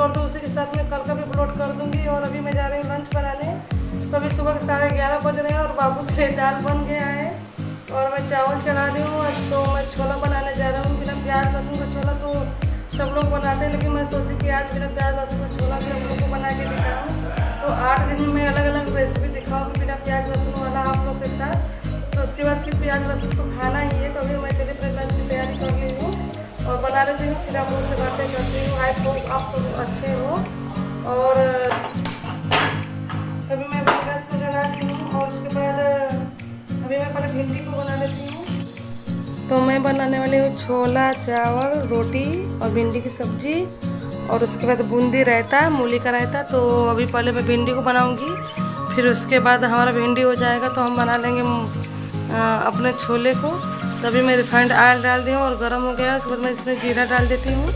कर दूँ, उसी के साथ में कल का भी अपलोड कर दूँगी। और अभी मैं जा रही हूँ लंच बनाने। तो अभी सुबह के 11:30 बज रहे हैं और बाबू के लिए दाल बन गया है और मैं चावल चढ़ा दी हूँ। तो मैं छोला बनाने जा रहा हूँ बिना प्याज लहसुन का छोला। तो सब लोग बनाते हैं, लेकिन मैं सोची कि आज बिना प्याज लहसुन का छोला भी हम लोग को बना के दिखाऊँ। तो 8 दिन में मैं अलग अलग रेसिपी दिखाऊँगी बिना प्याज लहसुन वाला आप लोग के साथ। तो उसके बाद फिर प्याज लहसुन तो खाना ही है। तो अभी मैं चलिए अपने लंच की तैयारी कर ली हूँ और बना लेती हूँ, फिर आप लोग से बातें करती हूँ। आई होप आप लोग अच्छे हो। और अभी मैं गैस को जलाती हूँ और उसके बाद अभी मैं पहले भिंडी को बना लेती हूँ। तो मैं बनाने वाली हूँ छोला चावल रोटी और भिंडी की सब्जी और उसके बाद बूंदी रायता, मूली का रायता। तो अभी पहले मैं भिंडी को बनाऊँगी, फिर उसके बाद हमारा भिंडी हो जाएगा तो हम बना लेंगे अपने छोले को। तभी मैं रिफाइंड ऑयल डाल दी हूँ और गर्म हो गया। उसके बाद मैं इसमें जीरा डाल देती हूँ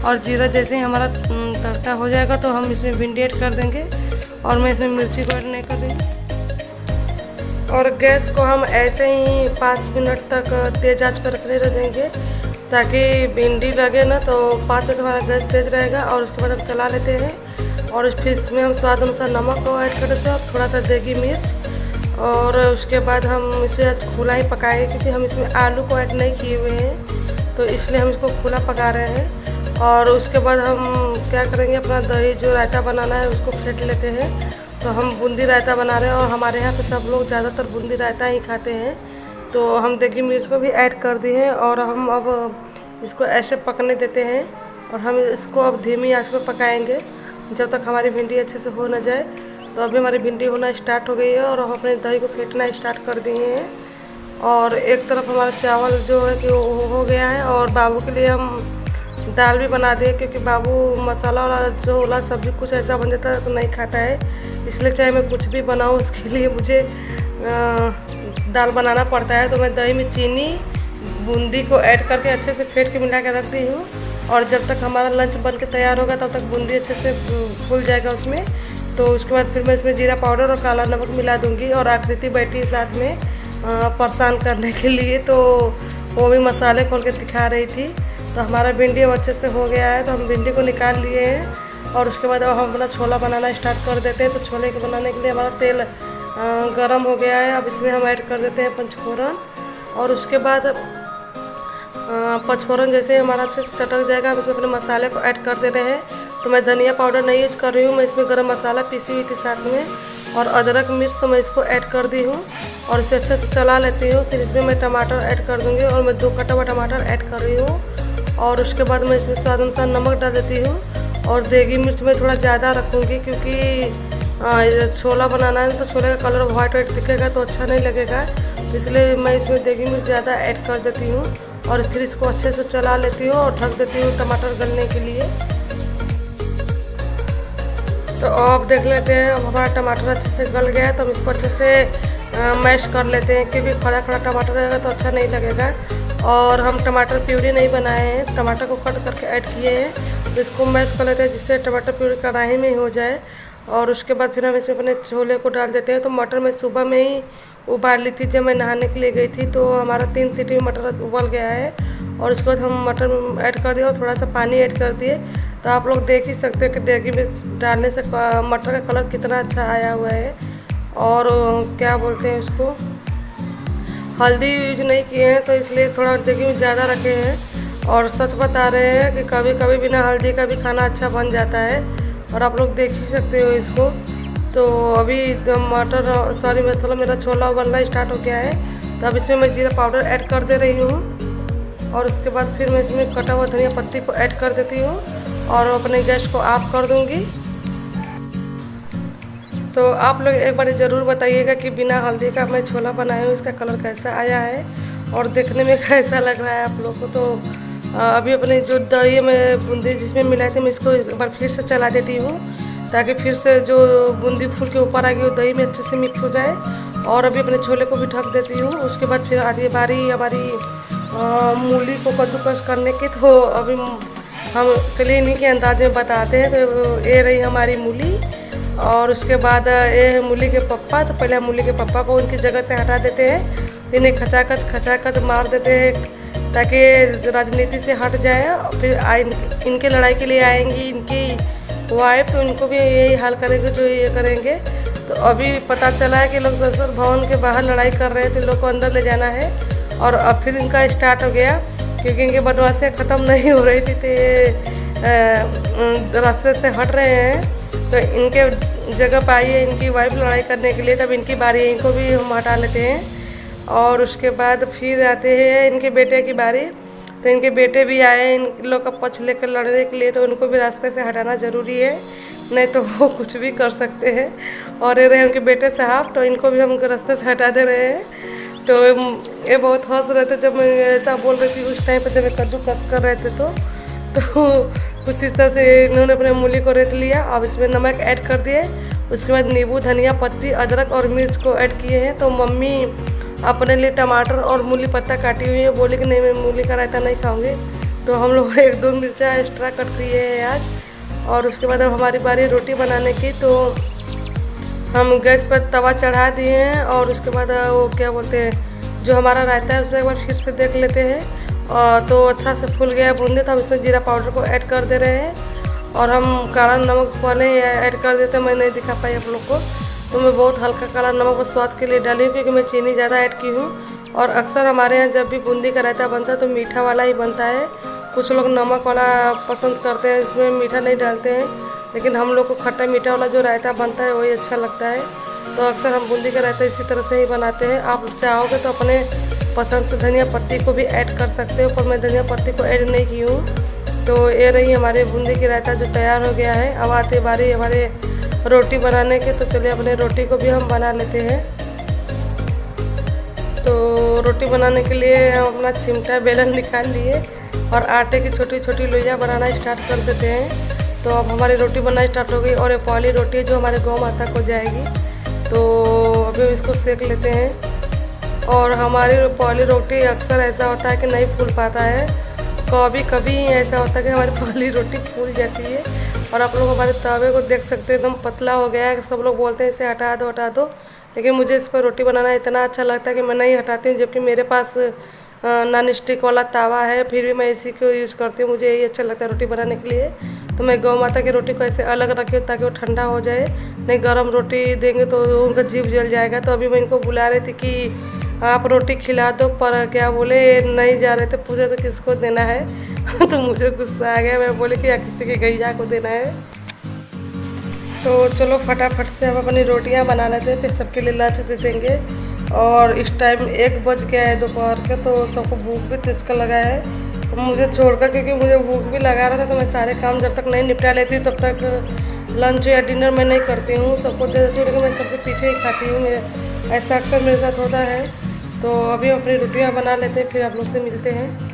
और जीरा जैसे ही हमारा तड़का हो जाएगा तो हम इसमें भिंडी ऐड कर देंगे और मैं इसमें मिर्ची को ऐड नहीं कर दूँगी। और गैस को हम ऐसे ही 5 मिनट तक तेज़ आंच पर रखने रह देंगे ताकि भिंडी लगे ना। तो 5 मिनट हमारा गैस तेज़ रहेगा और उसके बाद हम चला लेते हैं और फिर इसमें हम स्वाद अनुसार नमक को ऐड कर देते हैं और थोड़ा सा देगी मिर्च। और उसके बाद हम इसे खुला ही पकाएंगे क्योंकि हम इसमें आलू को ऐड नहीं किए हुए हैं, तो इसलिए हम इसको खुला पका रहे हैं। और उसके बाद हम क्या करेंगे, अपना दही जो रायता बनाना है उसको फेंट लेते हैं। तो हम बूंदी रायता बना रहे हैं और हमारे यहाँ पे सब लोग ज़्यादातर बूंदी रायता ही खाते हैं। तो हम देगी मिर्च को भी ऐड कर दिए हैं और हम अब इसको ऐसे पकने देते हैं और हम इसको अब धीमी आंच पर पकाएंगे जब तक हमारी भिंडी अच्छे से हो न जाए। तो अभी हमारी भिंडी होना स्टार्ट हो गई है और हम अपने दही को फेंटना स्टार्ट कर दिए हैं। और एक तरफ हमारा चावल जो है कि वो हो गया है और बाबू के लिए हम दाल भी बना दिए क्योंकि बाबू मसाला वाला जो वाला सब्ज़ी कुछ ऐसा बन जाता है तो नहीं खाता है, इसलिए चाहे मैं कुछ भी बनाऊँ उसके लिए मुझे दाल बनाना पड़ता है। तो मैं दही में चीनी बूंदी को ऐड करके अच्छे से फेंट के मिला के रख दी हूँ और जब तक हमारा लंच बन के तैयार होगा तब तक बूंदी अच्छे से फूल जाएगा उसमें। तो उसके बाद फिर मैं इसमें जीरा पाउडर और काला नमक मिला दूँगी और आकृति बैठी साथ में परेशान करने के लिए, तो वो भी मसाले खोल के दिखा रही थी। तो हमारा भिंडी अब अच्छे से हो गया है तो हम भिंडी को निकाल लिए हैं और उसके बाद अब हम अपना छोला बनाना स्टार्ट कर देते हैं। तो छोले के बनाने के लिए हमारा तेल गरम हो गया है। अब इसमें हम ऐड कर देते हैं पंचफोरन और उसके बाद पंचफोरन जैसे हमारा अच्छे से चटक जाएगा हम इसमें अपने मसाले को ऐड कर दे रहे हैं। तो मैं धनिया पाउडर नहीं यूज कर रही हूँ, मैं इसमें गरम मसाला पीसी हुई थी साथ में और अदरक मिर्च तो मैं इसको ऐड कर दी हूँ और इसे अच्छे से चला लेती हूँ। फिर इसमें मैं टमाटर ऐड कर दूँगी और मैं 2 कटा हुआ टमाटर ऐड कर रही हूँ और उसके बाद मैं इसमें स्वाद अनुसार नमक डाल देती हूँ और देगी मिर्च मैं थोड़ा ज़्यादा रखूँगी क्योंकि छोला बनाना है तो छोले का कलर वाइट दिखेगा तो अच्छा नहीं लगेगा, इसलिए मैं इसमें देगी मिर्च ज़्यादा ऐड कर देती हूँ और फिर इसको अच्छे से चला लेती हूँ और ढक देती हूँ टमाटर गलने के लिए। तो अब देख लेते हैं, अब हमारा टमाटर अच्छे से गल गया है तो हम इसको अच्छे से मैश कर लेते हैं क्योंकि खड़ा खड़ा टमाटर रहेगा तो अच्छा नहीं लगेगा। और हम टमाटर प्यूरी नहीं बनाए हैं, टमाटर को कट करके ऐड किए हैं। तो इसको मैश कर लेते हैं जिससे टमाटर प्यूरी कढ़ाई में ही हो जाए। और उसके बाद फिर हम इसमें अपने छोले को डाल देते हैं। तो मटर मैं सुबह में ही उबाल ली थी जब मैं नहाने के लिए गई थी, तो हमारा 3 सीटी में मटर उबल गया है। और उसके बाद हम मटर ऐड कर दिए और थोड़ा सा पानी ऐड कर दिए। तो आप लोग देख ही सकते हो कि देगी मिर्च डालने से मटर का कलर कितना अच्छा आया हुआ है। और क्या बोलते हैं उसको, हल्दी यूज नहीं किए हैं तो इसलिए थोड़ा देगी मिर्च ज़्यादा रखे हैं। और सच बता रहे हैं कि कभी कभी बिना हल्दी का भी खाना अच्छा बन जाता है और आप लोग देख ही सकते हो इसको। तो अभी मतलब मेरा छोला उबलना स्टार्ट हो गया है। तो अब इसमें मैं जीरा पाउडर ऐड कर दे रही हूँ और उसके बाद फिर मैं इसमें कटा हुआ धनिया पत्ती को ऐड कर देती हूँ और अपने गैस को ऑफ कर दूँगी। तो आप लोग एक बार ज़रूर बताइएगा कि बिना हल्दी का मैं छोला बनाई हूँ, इसका कलर कैसा आया है और देखने में कैसा लग रहा है आप लोग को। तो अभी अपने जो दही में बूंदी जिसमें मिलाई थी मैं इसको एक बार फिर से चला देती हूँ ताकि फिर से जो बूंदी फूल के ऊपर आ गई वो दही में अच्छे से मिक्स हो जाए। और अभी अपने छोले को भी ढक देती हूँ। उसके बाद फिर आधी बारी हमारी मूली को कद्दूकस करने की। तो अभी हम चलिए इन्हीं के अंदाज में बताते हैं। तो ये रही हमारी मूली और उसके बाद ये है मूली के पप्पा। तो पहले हम मूली के पप्पा को उनकी जगह से हटा देते हैं, इन्हें खचाखच मार देते हैं ताकि राजनीति से हट जाए। और फिर इनके लड़ाई के लिए आएंगी, इनकी वाइफ, तो इनको भी यही हाल करेंगे जो ये करेंगे। तो अभी पता चला है कि लोग संसद भवन के बाहर लड़ाई कर रहे थे, लोग को अंदर ले जाना है। और अब फिर इनका स्टार्ट हो गया क्योंकि इनकी बदमाशियाँ ख़त्म नहीं हो रही थी, तो ये रास्ते से हट रहे हैं। तो इनके जगह पर आई है इनकी वाइफ लड़ाई करने के लिए, तब इनकी बारी है, इनको भी हम हटा लेते हैं। और उसके बाद फिर आते हैं इनके बेटे की बारी। तो इनके बेटे भी आए इन लोग का पक्ष लेकर लड़ने के लिए, तो उनको भी रास्ते से हटाना ज़रूरी है, नहीं तो वो कुछ भी कर सकते हैं। और ये रहे उनके बेटे साहब, तो इनको भी हम रास्ते से हटा दे रहे हैं। तो ये बहुत हंस रहे थे जब मैं ऐसा बोल रही थी उस टाइम पर, जब कद्दू कस कर रहे थे तो कुछ इस तरह से इन्होंने अपने मूली को रेत लिया। अब इसमें नमक ऐड कर दिए, उसके बाद नींबू, धनिया पत्ती, अदरक और मिर्च को ऐड किए हैं। तो मम्मी अपने लिए टमाटर और मूली पत्ता काटी हुई है, बोली कि नहीं मैं मूली का रायता नहीं खाऊंगी, तो हम लोग 1-2 मिर्चा एक्स्ट्रा कट किए हैं आज। और उसके बाद अब हमारी बारी रोटी बनाने की। तो हम गैस पर तवा चढ़ा दिए हैं और उसके बाद वो क्या बोलते हैं जो हमारा रायता है उसे एक बार फिर से देख लेते हैं। और तो अच्छा से फूल गया है बूंदे, तो हम इसमें जीरा पाउडर को ऐड कर दे रहे हैं। और हम काला नमक पहले ही ऐड कर देते हैं, मैं नहीं दिखा पाई आप लोग को। तो मैं बहुत हल्का काला नमक बस स्वाद के लिए डाली हूँ क्योंकि मैं चीनी ज़्यादा ऐड की हूँ। और अक्सर हमारे यहाँ जब भी बूंदी का रायता बनता है तो मीठा वाला ही बनता है। कुछ लोग नमक वाला पसंद करते हैं, इसमें मीठा नहीं डालते हैं, लेकिन हम लोग को खट्टा मीठा वाला जो रायता बनता है वही अच्छा लगता है। तो अक्सर हम बूंदी का रायता इसी तरह से ही बनाते हैं। आप चाहोगे तो अपने पसंद से धनिया पत्ती को भी ऐड कर सकते हो, पर मैं धनिया पत्ती को ऐड नहीं की हूँ। तो ये रही हमारे बूंदी की रायता जो तैयार हो गया है। अब आते बारी हमारे रोटी बनाने के, तो चलिए अपने रोटी को भी हम बना लेते हैं। तो रोटी बनाने के लिए हम अपना चिमटा बेलन निकाल लिए और आटे की छोटी छोटी लोइयाँ बनाना स्टार्ट कर देते हैं। तो अब हमारी रोटी बनना स्टार्ट हो गई और ये पहली रोटी जो हमारे गौ माता को जाएगी, तो अभी हम इसको सेक लेते हैं। और हमारी पहली रोटी अक्सर ऐसा होता है कि नहीं फूल पाता है, कभी कभी ऐसा होता है कि हमारी पहली रोटी फूल जाती है। और आप लोग हमारे तवे को देख सकते हैं, एकदम पतला हो गया है। सब लोग बोलते हैं इसे हटा दो, लेकिन मुझे इस पर रोटी बनाना इतना अच्छा लगता है कि मैं नहीं हटाती हूँ। जबकि मेरे पास नॉन स्टिक वाला तावा है, फिर भी मैं इसी को यूज़ करती हूँ, मुझे यही अच्छा लगता है रोटी बनाने के लिए। तो मैं गौ माता की रोटी को ऐसे अलग रखी हूँ ताकि वो ठंडा हो जाए, नहीं गर्म रोटी देंगे तो उनका जीभ जल जाएगा। तो अभी मैं इनको बुला रही थी कि आप रोटी खिला दो, पर क्या बोले नहीं जा रहे थे, पूछे तो किसको देना है तो मुझे गुस्सा आ गया, मैं बोली कि किसी के गैया को देना है। तो चलो फटाफट से हम अपनी रोटियां बना लेते हैं, फिर सबके लिए लंच दे देंगे। और इस टाइम 1 बज गया है दोपहर के, तो सबको भूख भी तेज का लगा है मुझे छोड़कर, क्योंकि मुझे भूख भी लगा रहा था। तो मैं सारे काम जब तक नहीं निपटा लेती हूँ तब तक लंच या डिनर मैं नहीं करती हूँ, सबको दे देती हूँ, लेकिन मैं सबसे पीछे ही खाती हूँ। ऐसा अक्सर मेरे साथ होता है। तो अभी हम अपनी रोटियाँ बना लेते हैं, फिर आप लोग से मिलते हैं।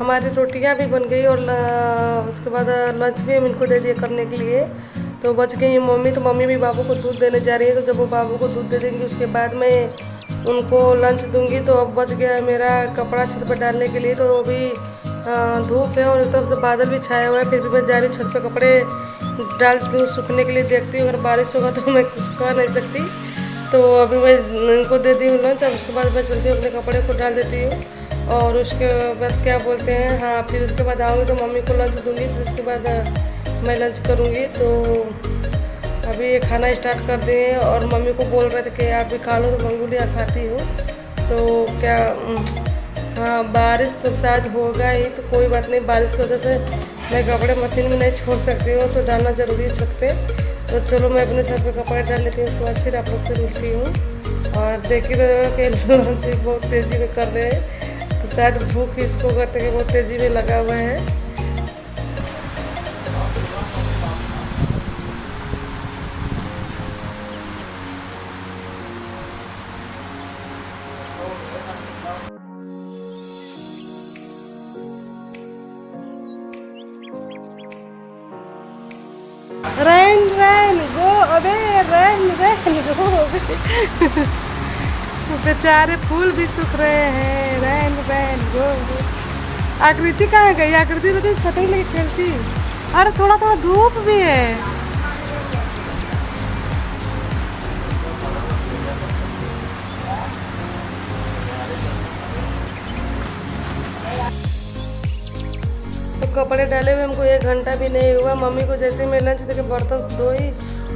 हमारी रोटियां भी बन गई और उसके बाद लंच भी हम इनको दे दिए करने के लिए। तो बच गई मम्मी, तो मम्मी भी बाबू को दूध देने जा रही है। तो जब वो बाबू को दूध दे देंगी उसके बाद मैं उनको लंच दूंगी। तो अब बच गया मेरा कपड़ा छत पर डालने के लिए। तो अभी धूप है और एक तरफ से बादल भी छाया हुआ है, फिर भी मैं जा रही हूँ छत पर कपड़े डाल दूँ सूखने के लिए। देखती हूँ अगर बारिश होगा तो मैं कुछ कर नहीं सकती। तो अभी मैं इनको दे दी हूँ लंच। अब उसके बाद मैं जल्दी अपने कपड़े को डाल देती हूँ और उसके बाद क्या बोलते हैं, हाँ फिर उसके बाद आऊँगी तो मम्मी को लंच दूँगी, फिर उसके बाद मैं लंच करूँगी। तो अभी ये खाना स्टार्ट कर दिए और मम्मी को बोल रहे थे कि आप भी खा लो, तो मैं बोली खाती हूँ। तो क्या हाँ बारिश तो शायद होगा ही, तो कोई बात नहीं, बारिश की वजह से मैं कपड़े मशीन में नहीं छोड़ सकती हूँ, तो डालना ज़रूरी है छत पे। तो चलो मैं अपने छत पे कपड़े डाल लेती हूँ, उसके बाद फिर आप लोग से मिलती हूँ। और देख ही रहे हो कि लंच बहुत तेज़ी में कर रहे हैं, तो शायद भूख इसको करते कि बहुत तेज़ी में लगा हुआ है। रैन रैन गो, अबे रैन रैन गो बेचारे फूल भी सूख रहे हैं। रैन रैन गो। आकृति कहाँ गई? आकृति तो पता ही नहीं खेलती। अरे थोड़ा थोड़ा धूप भी है। तो कपड़े डाले हुए हमको 1 घंटा भी नहीं हुआ। मम्मी को जैसे मैं लंच देके बर्तन धोई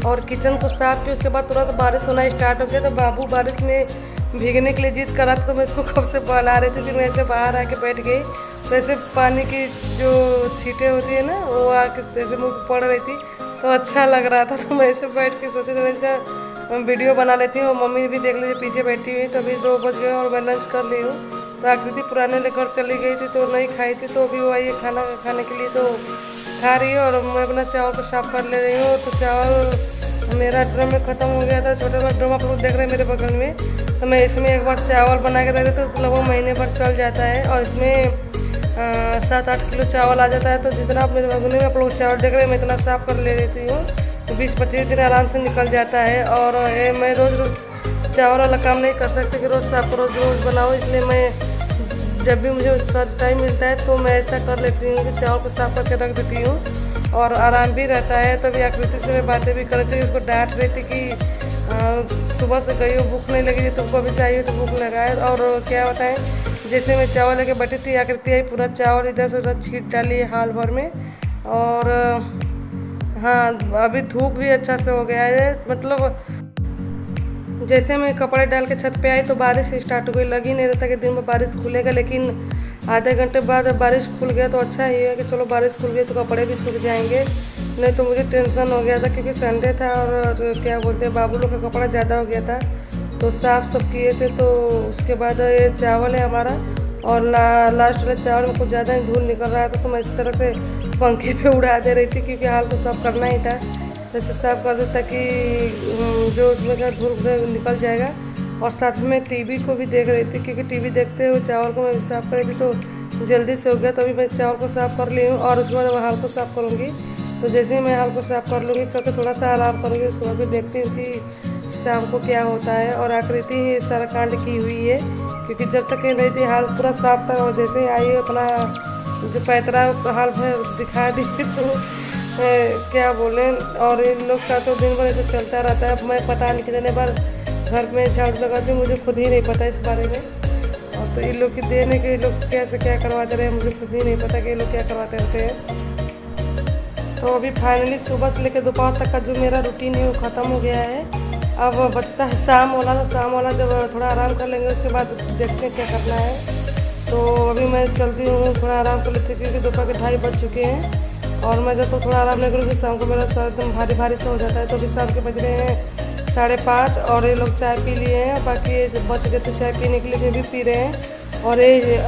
और किचन को साफ की, उसके बाद तुरंत बारिश होना स्टार्ट हो गया। तो बाबू बारिश में भीगने के लिए जिद करा था, तो मैं इसको कब से बना रही थी। फिर मैं ऐसे बाहर आके बैठ गई, तो ऐसे पानी की जो छींटें होती है ना, वो आके जैसे मुँह पे पड़ रही थी, तो अच्छा लग रहा था। तो मैं ऐसे बैठ के सोची तो मैं इसका वीडियो बना लेती हूँ। मम्मी भी देख लीजिए पीछे बैठी हुई। तो अभी 2 बज गए और मैं लंच कर ली हूँ। तो आकृति पुराने लेकर चली गई थी, तो नहीं खाई थी, तो अभी वो आई है खाना खाने के लिए, तो खा रही है। और मैं अपना चावल को साफ कर ले रही हूँ। तो चावल मेरा ड्रम में ख़त्म हो गया था, छोटा सा ड्रम आप लोग देख रहे हैं मेरे बगल में। तो मैं इसमें एक बार चावल बना के रख देती हूँ, तो लगभग महीने भर चल जाता है। और इसमें 7-8 किलो चावल आ जाता है। तो जितना आप मेरे बगल में आप लोग चावल देख रहे हैं, मैं इतना साफ कर ले लेती हूँ, तो 20-25 दिन आराम से निकल जाता है। और ये मैं रोज़ रोज़ चावल वाला काम नहीं कर सकती कि रोज़ साफ करो रोज़ बनाओ, इसलिए मैं जब भी मुझे टाइम मिलता है तो मैं ऐसा कर लेती हूँ कि चावल को साफ करके रख देती हूँ और आराम भी रहता है। तभी आकृति से मैं बातें भी करती हूँ, उसको डांट रही थी कि सुबह से गई हो, भूख नहीं लगी, तुमको अभी से आई हो तो भूख लगा है। और क्या बताएं, जैसे मैं चावल लेके बैठी थी, आकृति आई, पूरा चावल इधर से उधर छीट डाली हाल भर में। और हाँ अभी धूप भी अच्छा से हो गया है। मतलब जैसे मैं कपड़े डाल के छत पे आई तो बारिश स्टार्ट हो गई। लग ही नहीं रहता कि दिन में बारिश खुलेगा, लेकिन आधे घंटे बाद बारिश खुल गया तो अच्छा ही है कि चलो बारिश खुल गई तो कपड़े भी सूख जाएंगे। नहीं तो मुझे टेंशन हो गया था क्योंकि संडे था और क्या बोलते हैं बाबू लोग का कपड़ा ज़्यादा हो गया था, तो साफ सब किए थे। तो उसके बाद ये चावल है हमारा और लास्ट वाले चावल में कुछ ज़्यादा ही धूल निकल रहा था, तो मैं इस तरह से पंखे पे उड़ा दे रही थी क्योंकि हाल तो साफ करना ही था। जैसे साफ कर दो ताकि जो उसमें का धूल निकल जाएगा। और साथ में टीवी को भी देख रही थी क्योंकि टीवी देखते हुए चावल को मैं साफ़ करेगी तो जल्दी से हो गया। तो अभी मैं चावल को साफ़ कर ली हूँ और उसके बाद हाल को साफ़ करूँगी। तो जैसे ही मैं हाल को साफ़ कर लूँगी करके थोड़ा सा आराम करूँगी, उसके बाद फिर देखती हूँ कि शाम को क्या होता है। और आकृति ही सारा कांड की हुई है क्योंकि जब तक ये नहीं थी हाल पूरा साफ था, और जैसे ही आई उतना जो पैतरा हाल भर दिखा दी तो क्या बोले। और इन लोग का तो दिन भर ऐसे चलता रहता है। मैं पता नहीं कितने बार घर में झाड़ू लगाती हूँ, मुझे खुद ही नहीं पता इस बारे में। और तो इन लोग की देने के लोग कैसे क्या करवाते रहे मुझे खुद ही नहीं पता कि ये लोग क्या करवाते रहते हैं। तो अभी फाइनली सुबह से लेकर दोपहर तक का जो मेरा रूटीन है वो ख़त्म हो गया है। अब बचता है शाम वाला। तो शाम वाला जब थोड़ा आराम कर लेंगे उसके बाद देखते हैं क्या करना है। तो अभी मैं चलती हूँ, थोड़ा आराम कर लेती हूँ क्योंकि दोपहर के 2:30 बज चुके हैं। और मैं जब तो थोड़ा आराम नहीं करूँगी शाम को मेरा सर एकदम भारी भारी से हो जाता है। तो अभी शाम के बज रहे हैं 5:30 और ये लोग चाय पी लिए हैं, बाकी ये जो बच गए तो चाय पीने के लिए ये भी पी रहे हैं। और ये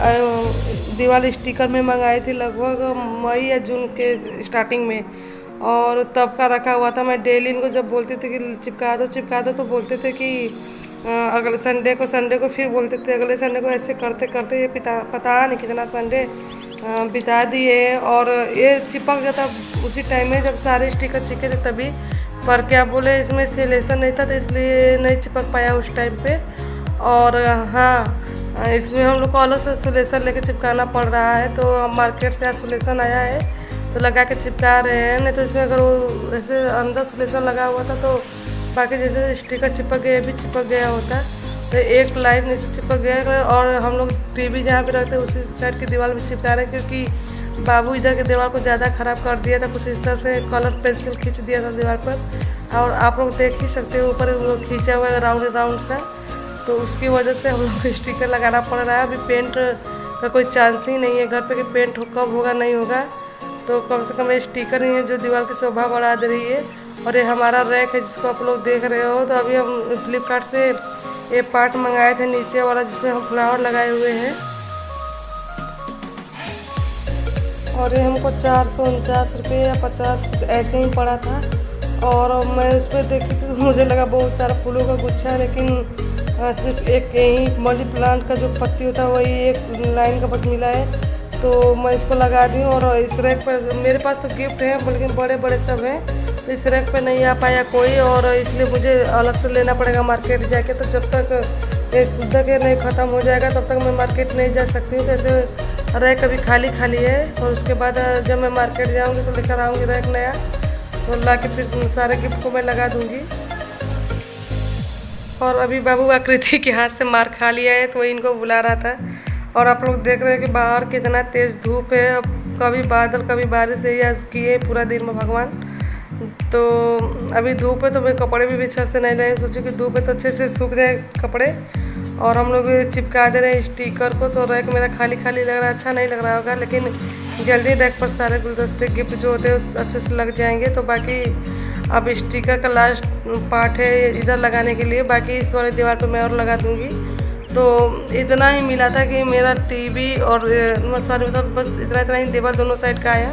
दिवाली स्टिकर में मंगाई थी लगभग मई या जून के स्टार्टिंग में, और तब का रखा हुआ था। मैं डेली इनको जब बोलती थी कि चिपका दो तो बोलते थे कि अगले संडे को फिर बोलते थे अगले संडे को। ऐसे करते करते ये पता नहीं कितना संडे बिता दिए। और ये चिपक जाता उसी टाइम में जब सारे स्टिकर चिपके थे तभी, पर क्या बोले इसमें सिलेशन नहीं था तो इसलिए नहीं चिपक पाया उस टाइम पे। और हाँ इसमें हम लोग को अलग से सिलेशन लेके चिपकाना पड़ रहा है। तो मार्केट से सिलेशन आया है तो लगा के चिपका रहे हैं। नहीं तो इसमें अगर वो ऐसे अंदर सिलेशन लगा हुआ था तो बाकी जैसे स्टिकर चिपक गया भी चिपक गया होता, तो एक लाइन नीचे चिपक गया। और हम लोग टीवी जहाँ पे रखते हैं उसी साइड की दीवार में चिपका रहे हैं, क्योंकि बाबू इधर के दीवार को ज़्यादा ख़राब कर दिया था, कुछ इस तरह से कलर पेंसिल खींच दिया था दीवार पर। और आप लोग देख ही सकते हो ऊपर वो खींचा हुआ है राउंड राउंड सा, तो उसकी वजह से हम लोग को स्टिकर लगाना पड़ रहा है। अभी पेंट का कोई चांस ही नहीं है घर पे कि पेंट कब होगा नहीं होगा, तो कम से कम स्टिकर ही है जो दीवार की शोभा बढ़ा दे रही है। और ये हमारा रैक है जिसको आप लोग देख रहे हो। तो अभी हम फ्लिपकार्ट से ये पार्ट मंगाए थे नीचे वाला, जिसमें हम फ्लावर लगाए हुए हैं, और ये हमको 449 रुपये या 50 कुछ ऐसे ही पड़ा था। और मैं उस पर देखी तो मुझे लगा बहुत सारा फूलों का गुच्छा, लेकिन सिर्फ एक यही मनी प्लांट का जो पत्ती होता है वही एक लाइन का बस मिला है। तो मैं इसको लगा दी। और इस रैक पर मेरे पास तो गिफ्ट है, लेकिन बड़े बड़े सब हैं, तो इस रैक पे नहीं आ पाया कोई, और इसलिए मुझे अलग से लेना पड़ेगा मार्केट जाके। तो जब तक ये शुद्ध के नहीं ख़त्म हो जाएगा तब तक मैं मार्केट नहीं जा सकती हूँ। तो ऐसे रैक अभी खाली खाली है, और उसके बाद जब मैं मार्केट जाऊँगी तो लेकर आऊँगी रैक नया, तो ला के फिर सारे गिफ्ट को मैं लगा दूँगी। और अभी बाबू आकृति के हाथ से मार खा लिया है, तो इनको बुला रहा था। और आप लोग देख रहे हैं कि बाहर कितना तेज़ धूप है, अब कभी बादल कभी बारिश है, या किए पूरा दिन में भगवान। तो अभी धूप है तो मैं कपड़े भी अच्छा से नहीं लाए, सोचो कि धूप है तो अच्छे से सूख जाए कपड़े। और हम लोग चिपका दे रहे हैं स्टिकर को, तो रैक मेरा खाली खाली लग रहा है, अच्छा नहीं लग रहा होगा, लेकिन जल्दी रैक पर सारे गुलदस्ते गिफ्ट जो होते हैं अच्छे से लग जाएंगे। तो बाकी अब स्टिकर का लास्ट पार्ट है इधर लगाने के लिए, बाकी इस वाले दीवार पे मैं और लगा दूंगी। तो इतना ही मिला था कि मेरा टीवी और सॉरी मतलब बस इतना ही दीवार दोनों साइड का आया।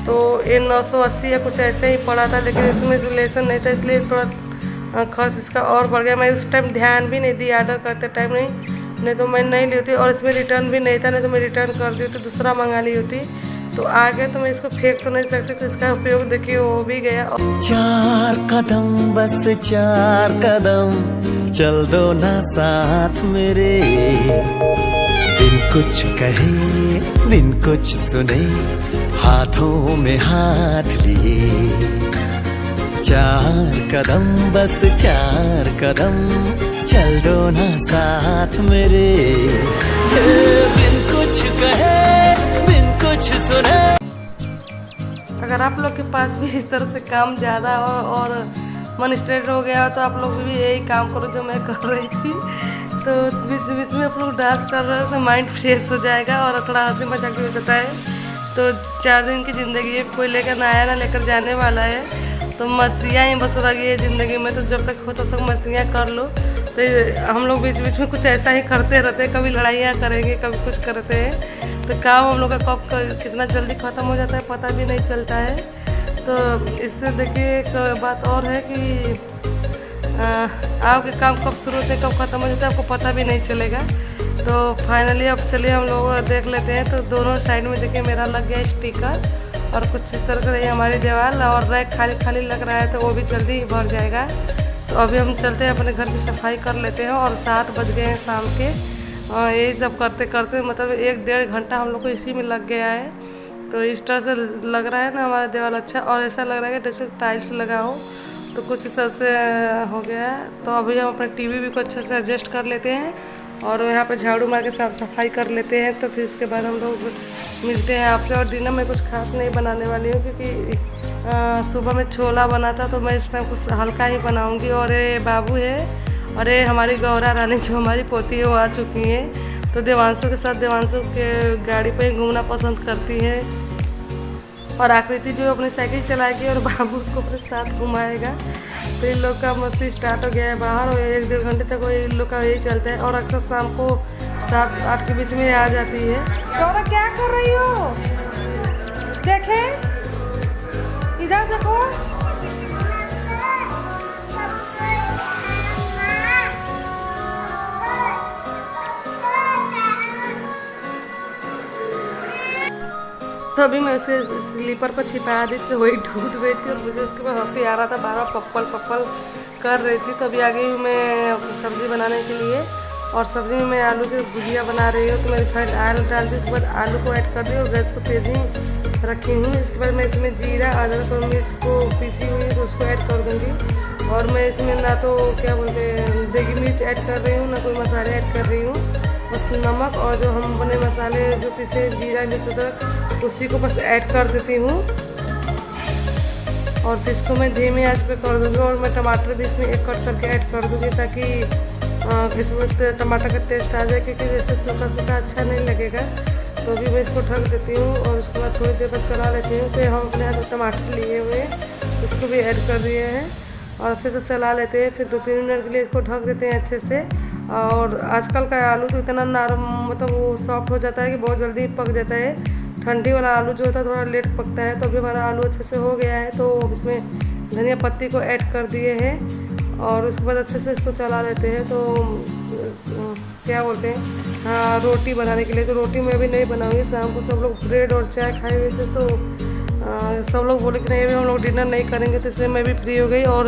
तो ये 980 या कुछ ऐसे ही पड़ा था, लेकिन इसमें रिलेशन नहीं था, इसलिए थोड़ा खर्च इसका और बढ़ गया। मैं उस टाइम ध्यान भी नहीं दी ऑर्डर करते टाइम, नहीं तो मैं नहीं ली होती। और इसमें रिटर्न भी नहीं था, नहीं तो मैं रिटर्न कर दी तो दूसरा मंगा ली होती। तो आगे तो मैं इसको फेंक तो नहीं सकती, तो इसका उपयोग देखिए हो भी गया। 4 कदम बस 4 कदम चल दो ना साथ मेरे, बिन कुछ कहे बिन कुछ सुने हाथों में हाथ लिए। 4 कदम बस 4 कदम चल दो ना साथ मेरे, बिन कुछ कहे बिन कुछ सुने। अगर आप लोग के पास भी इस तरह से काम ज़्यादा हो और मन स्ट्रेट हो गया हो, तो आप लोग भी यही काम करो जो मैं कर रही थी। तो बीच बीच में आप लोग डांस कर रहे हो तो माइंड फ्रेश हो जाएगा और थोड़ा हंसी मजाक भी हो जाता है। तो 4 दिन की ज़िंदगी है, कोई लेकर ना आया ना लेकर जाने वाला है, तो मस्तियाँ ही बस लगी है ज़िंदगी में। तो जब तक हो तब तक मस्तियाँ कर लो। तो हम लोग बीच बीच में कुछ ऐसा ही करते रहते हैं, कभी लड़ाइयाँ करेंगे कभी कुछ करते हैं। तो काम हम लोग का कब कितना जल्दी ख़त्म हो जाता है पता भी नहीं चलता है। तो इससे देखिए एक बात और है कि आपके काम कब शुरू होते हैं कब ख़त्म हो जाता है आपको पता भी नहीं चलेगा। तो फाइनली अब चलिए हम लोग देख लेते हैं। तो दोनों साइड में देखिए मेरा लग गया स्टिकर, और कुछ इस तरह से रही हमारी दीवार, और रैक खाली खाली लग रहा है तो वो भी जल्दी भर जाएगा। तो अभी हम चलते हैं अपने घर की सफाई कर लेते हैं। और 7 बज गए हैं शाम के, और यही सब करते करते मतलब 1-1.5 घंटा हम लोग को इसी में लग गया है। तो इस तरह से लग रहा है ना हमारा दीवार अच्छा, और ऐसा लग रहा है कि जैसे टाइल्स लगा हो, तो कुछ इस तरह से हो गया है। तो अभी हम अपने टीवी भी को अच्छे से एडजस्ट कर लेते हैं, और यहाँ पे झाड़ू मार के साफ सफाई कर लेते हैं। तो फिर उसके बाद हम लोग मिलते हैं आपसे। और डिनर में कुछ खास नहीं बनाने वाली हूँ, क्योंकि सुबह में छोला बना था, तो मैं इस टाइम कुछ हल्का ही बनाऊँगी। और ये बाबू है, और ये हमारी गौरा रानी जो हमारी पोती है वो आ चुकी है। तो देवांशु के साथ, देवांशु के गाड़ी पे ही घूमना पसंद करती है, और आकृति जो अपनी साइकिल चलाएगी और बाबू उसको अपने साथ घुमाएगा। तो इन लोग का मस्ती स्टार्ट हो गया है बाहर, और 1-1.5 घंटे तक इन लोग का यही चलता है। और अक्सर शाम को 7-8 के बीच में आ जाती है। गौरा क्या कर रही हो? देखे इधर देखो। तो अभी मैं उसे स्लीपर पर छिपा दी थी, वही ढूंढ रही थी, और मुझे उसके बाद हंसी आ रहा था, बार बार पप्पल पप्पल कर रही थी। तो अभी आ गई हूँ मैं सब्ज़ी बनाने के लिए, और सब्ज़ी में मैं आलू की भुजिया बना रही हूँ। तो मैं रिफाइंड ऑयल डाल दी, उसके बाद आलू को ऐड कर दी और गैस को तेज़ ही रखी हूँ। इसके बाद मैं इसमें जीरा, अदरक और मिर्च को पीसी हुई तो उसको ऐड कर दूँगी। और मैं इसमें ना तो क्या बोलते हैं देगी मिर्च ऐड कर रही हूँ, ना कोई मसाले ऐड कर रही हूँ। बस नमक और जो हम बने मसाले जो पीसे जीरा मिर्च अदरक उसी को बस ऐड कर देती हूँ। और फिर इसको मैं धीमे आंच पे कर दूँगी। और मैं टमाटर भी इसमें एक कट करके ऐड कर दूँगी ताकि इसमें टमाटर का टेस्ट आ जाए, क्योंकि जैसे सूखा सूखा अच्छा नहीं लगेगा। तो अभी मैं इसको ढक देती हूँ और उसके बाद थोड़ी देर बाद चला लेती हूँ। फिर हम अपने हाथ में टमाटर लिए हुए इसको भी ऐड कर दिए हैं और अच्छे से चला लेते हैं। फिर 2-3 मिनट के लिए इसको ढक देते हैं अच्छे से। और आजकल का आलू तो इतना नरम मतलब वो सॉफ्ट हो जाता है कि बहुत जल्दी पक जाता है। ठंडी वाला आलू जो होता है थोड़ा लेट पकता है। तो अभी हमारा आलू अच्छे से हो गया है, तो इसमें धनिया पत्ती को ऐड कर दिए हैं और उसके बाद अच्छे से इसको चला लेते हैं। तो क्या बोलते हैं हाँ, रोटी बनाने के लिए। तो रोटी मैं भी नहीं बनाऊँगी, शाम को सब लोग ब्रेड और चाय खाए हुए थे, तो सब लोग बोले कि नहीं अभी हम लोग डिनर नहीं करेंगे, तो इसलिए मैं भी फ्री हो गई। और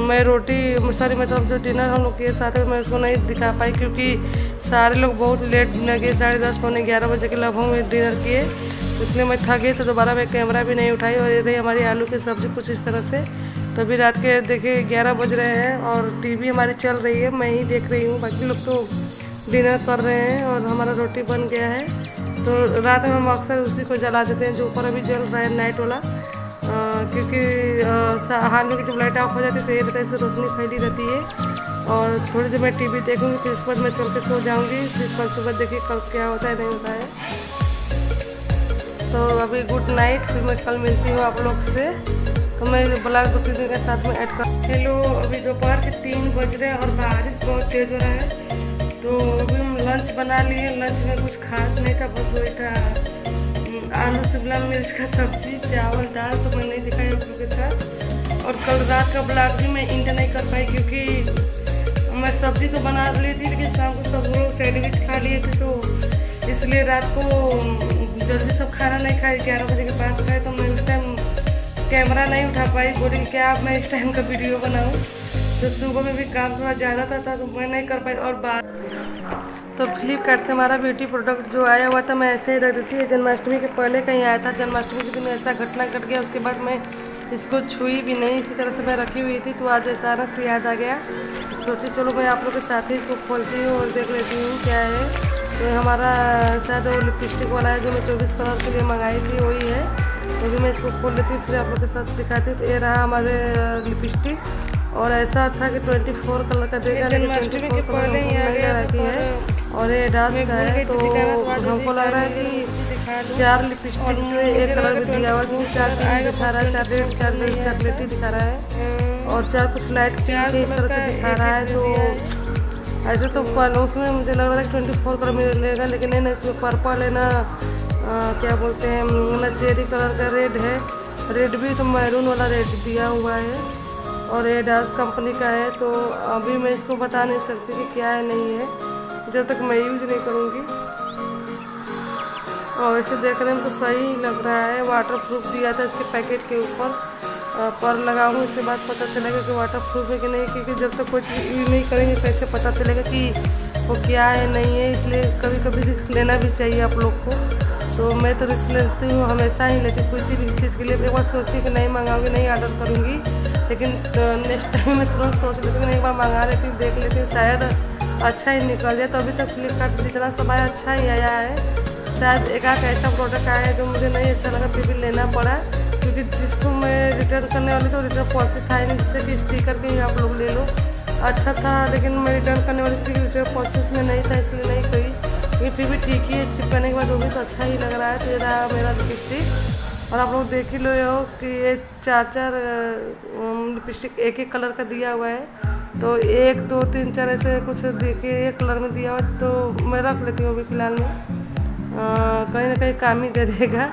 मैं रोटी सॉरी मतलब जो डिनर हम लोग किए साथ में मैं उसको नहीं दिखा पाई, क्योंकि सारे लोग बहुत लेट डिनर किए, 10:30 पौने 11 बजे के लगभग में डिनर किए, इसलिए मैं थक गई। तो दोबारा मैं कैमरा भी नहीं उठाई। और ये रही हमारी आलू की सब्ज़ी कुछ इस तरह से। तो अभी रात के देखिए 11 बज रहे हैं और टीवी हमारी चल रही है, मैं ही देख रही हूँ, बाकी लोग तो डिनर कर रहे हैं और हमारा रोटी बन गया है। तो रात में हम अक्सर उसी को जला देते हैं जो ऊपर अभी जल रहा है नाइट वाला, क्योंकि हाल में जब लाइट ऑफ हो जाती है तो ये रहता है इससे रोशनी फैली रहती है। और थोड़ी देर मैं टीवी देखूँगी, फिर उस पर मैं चल के सो जाऊँगी। फिर कल सुबह देखिए कल क्या होता है नहीं होता है। तो अभी गुड नाइट, फिर मैं कल मिलती हूँ आप लोग से। तो मैं ब्लॉग 2-3 दिन के साथ में ऐड कर। हेलो, अभी दोपहर के 3 बज रहे हैं और बारिश बहुत तेज़ हो रहा है। तो अभी हम लंच बना लिए। लंच में कुछ खास नहीं था, बस वही था आलू शिमला मिर्च का सब्जी, चावल दाल। तो मैं नहीं दिखाई आप लोगों के साथ। और कल रात का ब्लॉग भी मैं एंड नहीं कर पाई, क्योंकि मैं सब्जी तो बना ली थी लेकिन शाम को सब लोग सैंडविच खा लिए थे, तो इसलिए रात को जल्दी सब खाना नहीं खाए, 11 बजे के पास खाए। तो मैं उस टाइम कैमरा नहीं उठा पाई, बोली क्या अब मैं इस टाइम का वीडियो बनाऊँ। तो सुबह में भी काम थोड़ा ज़्यादा था तो मैं नहीं कर पाई। और बात तो फ्लिपकार्ट से हमारा ब्यूटी प्रोडक्ट जो आया हुआ था मैं ऐसे ही रख दी थी। जन्माष्टमी के पहले कहीं आया था, जन्माष्टमी के दिन ऐसा घटना घट गया, उसके बाद मैं इसको छुई भी नहीं, इसी तरह से मैं रखी हुई थी। तो आज अचानक से याद आ गया, सोची चलो मैं आप लोग के साथ ही इसको खोलती हूँ और देख लेती हूँ क्या है। तो हमारा शायद वो लिपस्टिक वाला है जो मैं 24 कलर के लिए मंगाई थी, वही है। तो भी मैं इसको खोल लेती हूँ, फिर आप लोग के साथ दिखाती हूँ। तो ये रहा हमारे लिपस्टिक, और ऐसा था कि 24 कलर का देगा, लेकिन 24 कलर की है और ये डांस का है। तो हमको लग रहा है कि 4 लिपस्टिक जो है एक कलर में दिया हुआ, क्योंकि 4 पिंक दिखा रहा है, 4 रेड, 4 चॉकलेटी दिखा रहा है और 4 कुछ लाइट पिंक इस तरह से दिखा रहा है। तो ऐसे तो उसमें मुझे लग रहा था कि 24 कलर मिलेगा, लेकिन नहीं, इसमें पर्पल है ना क्या बोलते हैं ना चेरी कलर का रेड है, रेड भी तो मैरून वाला रेड दिया हुआ है और ये डांस कंपनी का है। तो अभी मैं इसको बता नहीं सकती कि क्या है नहीं है, जब तक मैं यूज नहीं करूँगी। और वैसे देखने में तो सही लग रहा है। वाटर प्रूफ दिया था इसके पैकेट के ऊपर, पर लगाऊंगी उसके बाद पता चलेगा कि वाटर प्रूफ है कि नहीं, क्योंकि जब तक कोई चीज़ यूज नहीं करेंगे कैसे पता चलेगा कि वो क्या है नहीं है। इसलिए कभी कभी रिस्क लेना भी चाहिए आप लोग को। तो मैं तो रिस्क लेती हूँ, हमेशा ही लेती हूँ किसी भी चीज़ के लिए। एक बार सोचती हूँ कि नहीं मंगाऊंगी, नहीं ऑर्डर करूँगी, लेकिन नेक्स्ट टाइम मैं तुरंत सोच लेती हूँ एक बार मंगा लेती हूँ, देख लेती हूँ, शायद अच्छा ही निकल जाए। तो अभी तक फ्लिपकार्ट से जितना सब आया अच्छा ही आया है। शायद एक आध ऐसा प्रोडक्ट आया है जो मुझे नहीं अच्छा लगा, फिर भी लेना पड़ा, क्योंकि जिसको मैं रिटर्न करने वाली तो रिटर्न पॉलिसी था ही नहीं, जिससे कि स्टिकर के ही आप लोग ले लो। अच्छा था, लेकिन मैं रिटर्न करने वाली थी, रिटर्न पॉलिसी उसमें नहीं था, इसलिए नहीं करी। लेकिन फिर भी ठीक ही है, चिपकाने के बाद वो भी तो अच्छा ही लग रहा है। तो ये रहा मेरा लिपस्टिक, और आप लोग देख ही लो कि ये 4 लिपस्टिक एक कलर का दिया हुआ है। तो 1 2 3 4 ऐसे कुछ देखिए एक कलर में दिया हुआ, तो मैं रख लेती हूँ अभी फ़िलहाल में, कहीं ना कहीं काम ही दे देगा।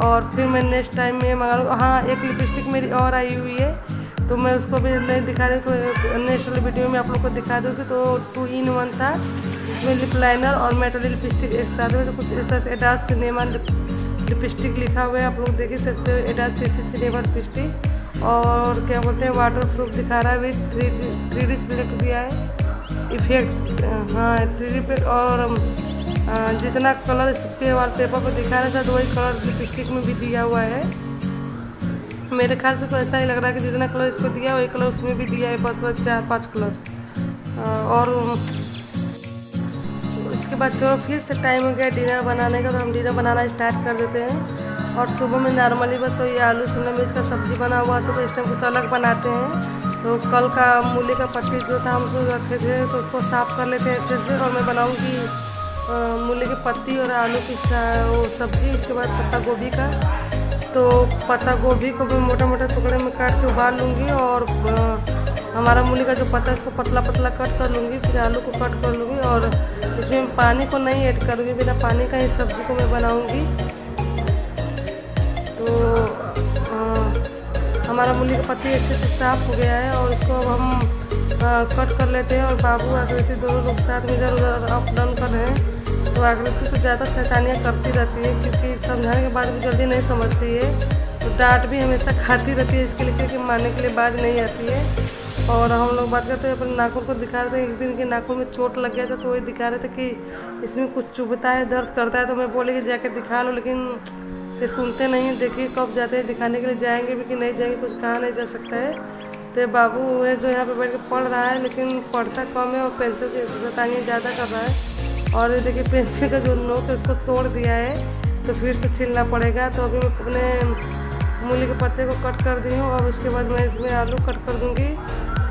और फिर मैं नेक्स्ट टाइम में मंगा लूँ। हाँ, एक लिपस्टिक मेरी और आई हुई है, तो मैं उसको भी नहीं दिखा रही, तो नेक्स्ट वाली वीडियो में आप लोग को दिखा दूँगी। तो 2 in 1 था, इसमें लिप लाइनर और मेटल लिपस्टिक एक साथ में। तो कुछ इस तरह से एडास सिनेमा लिपस्टिक लिखा हुआ है, आप लोग देख ही सकते हो, एडास सिनेमा लिपस्टिक। और क्या बोलते हैं वाटर प्रूफ दिखा रहा है, विथ 3D सिलेक्ट दिया है इफेक्ट, हाँ 3D इफेक्ट। और जितना कलर इसके वॉलपेपर पर दिखा रहा है शायद वही कलर लिपस्टिक में भी दिया हुआ है। मेरे ख्याल से तो ऐसा ही लग रहा है कि जितना कलर इसको दिया वही कलर उसमें भी दिया है, बस 4-5 कलर। और उसके बाद चलो फिर से टाइम हो गया डिनर बनाने का, तो हम डिनर बनाना स्टार्ट कर देते हैं। और सुबह में नॉर्मली बस वही आलू शिमला मिर्च का सब्ज़ी बना हुआ था, तो इस टाइम कुछ अलग बनाते हैं। तो कल का मूली का पत्ती जो था हम उसको रखे थे, तो उसको साफ़ कर लेते हैं अच्छे से। और मैं बनाऊँगी मूली की पत्ती और आलू की वो सब्ज़ी। उसके बाद पत्ता गोभी का, तो पत्ता गोभी को भी मोटा मोटा टुकड़े में काट के उबाल लूँगी। और हमारा मूली का जो पत्ता है इसको पतला पतला कट कर लूँगी। फिर आलू को कट कर लूँगी और इसमें पानी को नहीं ऐड करूँगी, बिना पानी का ही सब्ज़ी को मैं बनाऊँगी। तो हमारा मूली का पत्ती अच्छे से साफ़ हो गया है और इसको अब हम कट कर लेते हैं। और बाबू आकृति दोनों लोग साथ में इधर उधर अप डाउन कर रहे हैं। तो आकृति तो ज़्यादा शैतानियाँ करती रहती है, क्योंकि समझाने के बाद भी जल्दी नहीं समझती है। तो डांट भी हमेशा खाती रहती है इसके लिए, क्योंकि मारने के लिए बाज नहीं आती है। और हम लोग बात करते हैं अपने नाखून को दिखा रहे थे। एक दिन के नाखून में चोट लग गया था, तो वही दिखा रहे थे कि इसमें कुछ चुभता है, दर्द करता है। तो मैं बोले कि जाके दिखा लो, लेकिन ये सुनते नहीं हैं। देखिए कब जाते हैं दिखाने के लिए, जाएंगे भी कि नहीं जाएंगे कुछ कहा नहीं जा सकता है। तो बाबू है जो यहाँ पे बैठ के पढ़ रहा है, लेकिन पढ़ता कम है और पेंसिल की शैतानियाँ ज़्यादा कर रहा है। और ये देखिए पेंसिल का जो नोक है उसको तोड़ दिया है, तो फिर से छिलना पड़ेगा। तो अभी मैं अपने मूली के पत्ते को कट कर दी हूँ। और उसके बाद मैं इसमें आलू कट कर दूँगी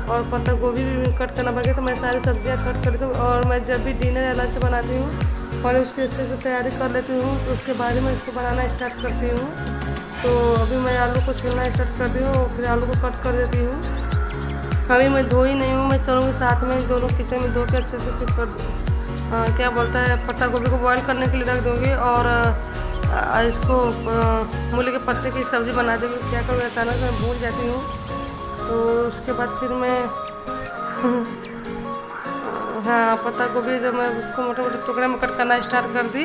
और पत्ता गोभी भी कट करना पड़ेगा। तो मैं सारी सब्जियाँ कट कर देती हूँ। और मैं जब भी डिनर या लंच बनाती हूँ पहले उसकी अच्छे से तैयारी कर लेती हूँ, तो उसके बाद मैं इसको बनाना स्टार्ट करती हूँ। तो अभी मैं आलू को छीलना स्टार्ट करती हूँ और फिर आलू को कट कर देती हूँ। अभी मैं धोई नहीं हूँ, मैं चलूँगी साथ में दोनों किचन में धो के अच्छे से फिर क्या बोलता है पत्ता गोभी को बॉईल करने के लिए रख दूँगी। और इसको मूली के पत्ते की सब्ज़ी बना दूँगी। क्या करूँ अचानक मैं भूल जाती हूँ। तो उसके बाद फिर मैं हाँ पत्ता गोभी जो मैं उसको मोटे मोटे टुकड़े में कट करना स्टार्ट कर दी।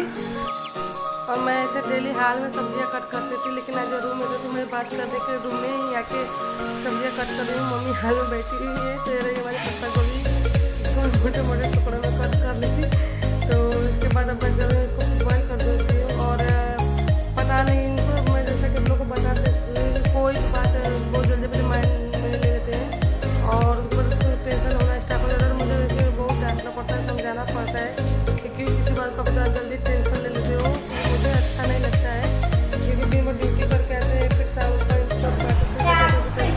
और मैं ऐसे डेली हाल में सब्जियां कट करती थी, लेकिन आज रूम में तो मैं बात करने के रूम में ही आके सब्जियां कट कर रही हूँ। मम्मी हाल में बैठी हुई है, तो रही हमारी पत्ता गोभी इसको मोटे मोटे टुकड़े में कट कर ली थी। तो उसके बाद अब मैं जरूर इसको बॉइल कर देती हूँ। और पता नहीं इनको मैं जैसा कि आप लोग को बता सकती हूँ, कोई बात बहुत जल्दी अपने माइंड में ले लेते हैं और उसके बाद उसको टेंशन होना स्टार्ट हो जाता है। मुझे बहुत डांटना पड़ता है, समझाना पड़ता है कि क्यों किसी बात का पता जल्दी टेंशन ले लेते हो। मुझे अच्छा नहीं लगता है, क्योंकि दिन भर ड्यूटी करके ऐसे फिर शाम को टेंशन होना स्टार्ट होता है।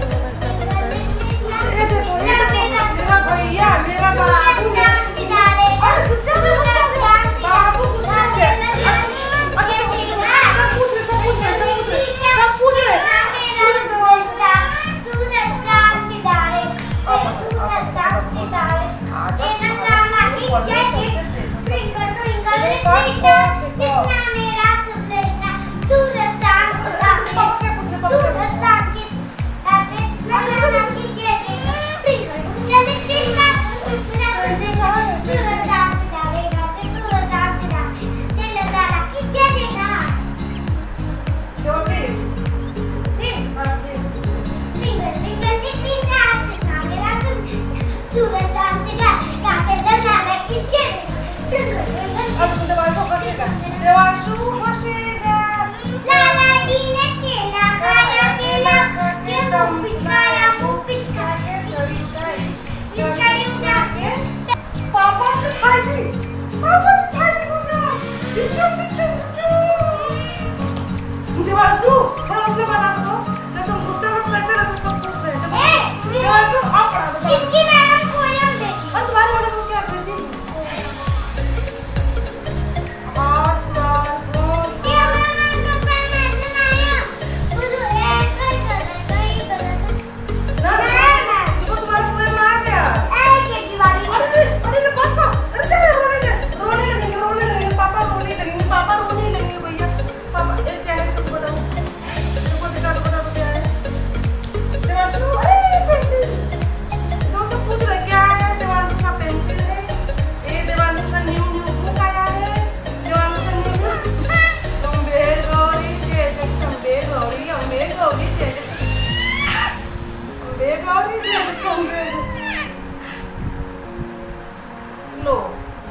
लो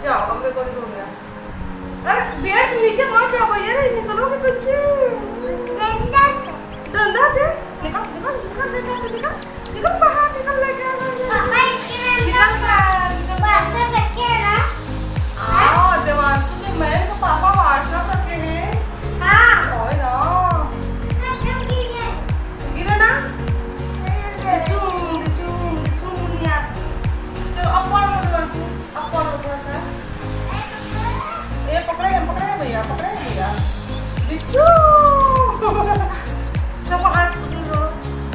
जाओ अब मेरे को हो गया। अरे बैठ नीचे मत जाओ भैया, निकलोगे बच्चे। डंडा से निकल निकल निकल निकल से निकल निकल बाहर निकल लेके आ निकल आओ देवांशु ने मैं तो पापा व्हाट्सएप रखे हैं ओए ना गिरे ना चुम लिया चलो अब कौन देवांशु अब कौन थोड़ा सा ये पकड़े भैया बिच्छू सबको हाथ पकड़ो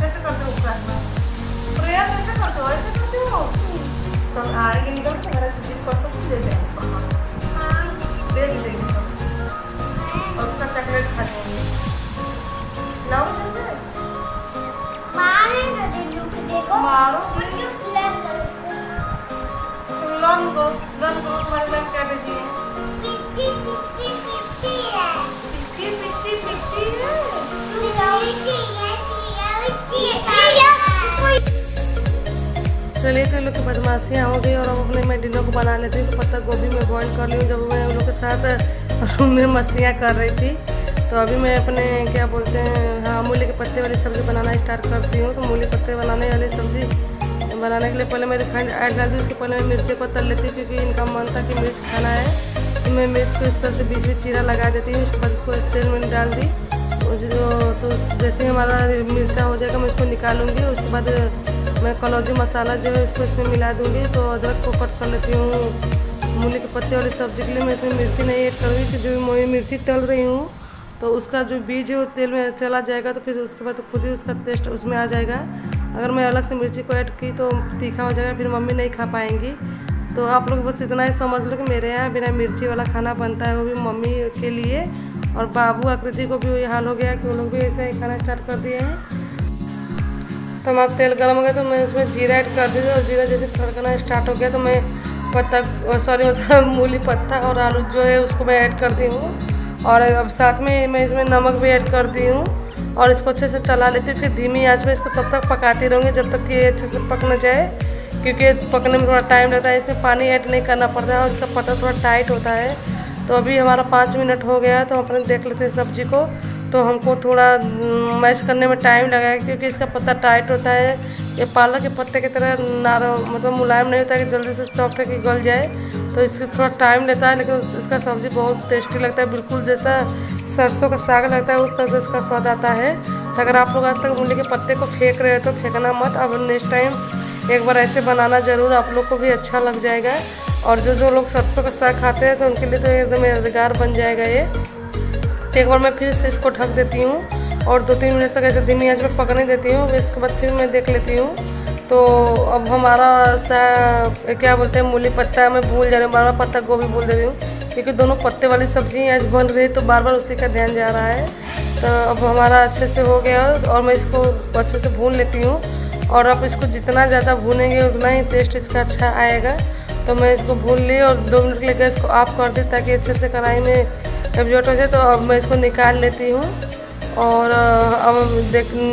कैसे करते हो ऊपर में प्रेयर कैसे करते हो ऐसे करते हो सब आएंगे निकल के घर से जिप करते कुछ दे देंगे दे देंगे और उसका चॉकलेट खा जाएंगे लाओ चलते मारो तुम लर्न करो तुम्हारे मैम क्या भेजी है चलिए तो इन लोग की बदमाशियाँ हो गई और अब अपने मैं डिनर को बना लेती हूँ। तो पत्ता गोभी में बॉईल कर ली हूँ जब मैं उन लोग के साथ रूम में मस्तियाँ कर रही थी। तो अभी मैं अपने क्या बोलते हैं हाँ मूली के पत्ते वाली सब्ज़ी बनाना स्टार्ट करती हूँ। तो मूली पत्ते बनाने वाली सब्ज़ी बनाने के लिए पहले मैं रिफाइंड ऐड डाल दी। उसके पहले मैं मिर्ची को तल लेती हूँ क्योंकि इनका मन था कि मिर्च खाना है। तो मैं मिर्च को इस तरह से बीच में चीरा लगा देती हूँ। उसके बाद इसको तेल में डाल दी तो जैसे ही हमारा मिर्चा हो जाएगा मैं इसको निकालूंगी। उसके बाद मैं कलौजी मसाला जो है इसको इसमें मिला दूंगी। तो अदरक को कट कर लेती हूँ मूली के पत्ते वाली सब्ज़ी के लिए। मैं इसमें मिर्ची नहीं ऐड करूँगी कि जो मैं मिर्ची तल रही हूँ तो उसका जो बीज है वो तेल में चला जाएगा तो फिर उसके बाद खुद ही उसका टेस्ट उसमें आ जाएगा। अगर मैं अलग से मिर्ची को ऐड की तो तीखा हो जाएगा, फिर मम्मी नहीं खा पाएंगी। तो आप लोग बस इतना ही समझ लो कि मेरे यहाँ बिना मिर्ची वाला खाना बनता है, वो भी मम्मी के लिए। और बाबू आकृति को भी वही हाल हो गया कि वो लोग भी ऐसे ही खाना स्टार्ट कर दिए हैं। तो हमारा तेल गर्म हो गया तो मैं इसमें जीरा ऐड कर दी और जीरा जैसे तड़कना स्टार्ट हो गया तो मैं मतलब मूली पत्ता और आलू जो है उसको मैं ऐड करती हूँ। और अब साथ में मैं इसमें नमक भी ऐड कर दी हूँ और इसको अच्छे से चला लेती हूँ। फिर धीमी आंच में इसको तब तक पकाती रहूँगी जब तक कि ये अच्छे से पक न जाए, क्योंकि पकने में थोड़ा टाइम लगता है। इसमें पानी ऐड नहीं करना पड़ता है और इसका पत्ता थोड़ा टाइट होता है। तो अभी हमारा 5 मिनट हो गया है तो अपने देख लेते हैं सब्जी को। तो हमको थोड़ा मैश करने में टाइम लगा है क्योंकि इसका पत्ता टाइट होता है। ये पालक के पत्ते की तरह मतलब मुलायम नहीं होता है कि जल्दी से सॉफ्ट है कि गल जाए। तो इसका थोड़ा टाइम लेता है, लेकिन इसका सब्ज़ी बहुत टेस्टी लगता है, बिल्कुल जैसा सरसों का साग लगता है उस तरह से इसका स्वाद आता है। तो अगर आप लोग आज तक मूली के पत्ते को फेंक रहे हो तो फेंकना मत। अब नेक्स्ट टाइम एक बार ऐसे बनाना ज़रूर, आप लोग को भी अच्छा लग जाएगा। और जो लोग सरसों का साग खाते हैं तो उनके लिए तो एकदम यादगार बन जाएगा ये। तो एक बार मैं फिर से इसको ढक देती हूँ और 2-3 मिनट तक ऐसे धीमी आंच में पकने देती हूँ। इसके बाद फिर मैं देख लेती हूँ। तो अब हमारा क्या बोलते हैं मूली पत्ता मैं भूल जा रही हूँ, बार बार पत्ता गोभी भूल दे रही हूँ क्योंकि दोनों पत्ते वाली सब्ज़ी आज बन रही है तो बार बार उसी का ध्यान जा रहा है। तो अब हमारा अच्छे से हो गया और मैं इसको अच्छे से भून लेती हूँ। और आप इसको जितना ज़्यादा भूनेंगे उतना ही टेस्ट इसका अच्छा आएगा। तो मैं इसको भून ली और 2 मिनट के लिए गैस को ऑफ कर दी ताकि अच्छे से कढ़ाई में एब्जॉर्ब हो जाए। तो अब मैं इसको निकाल लेती हूँ और अब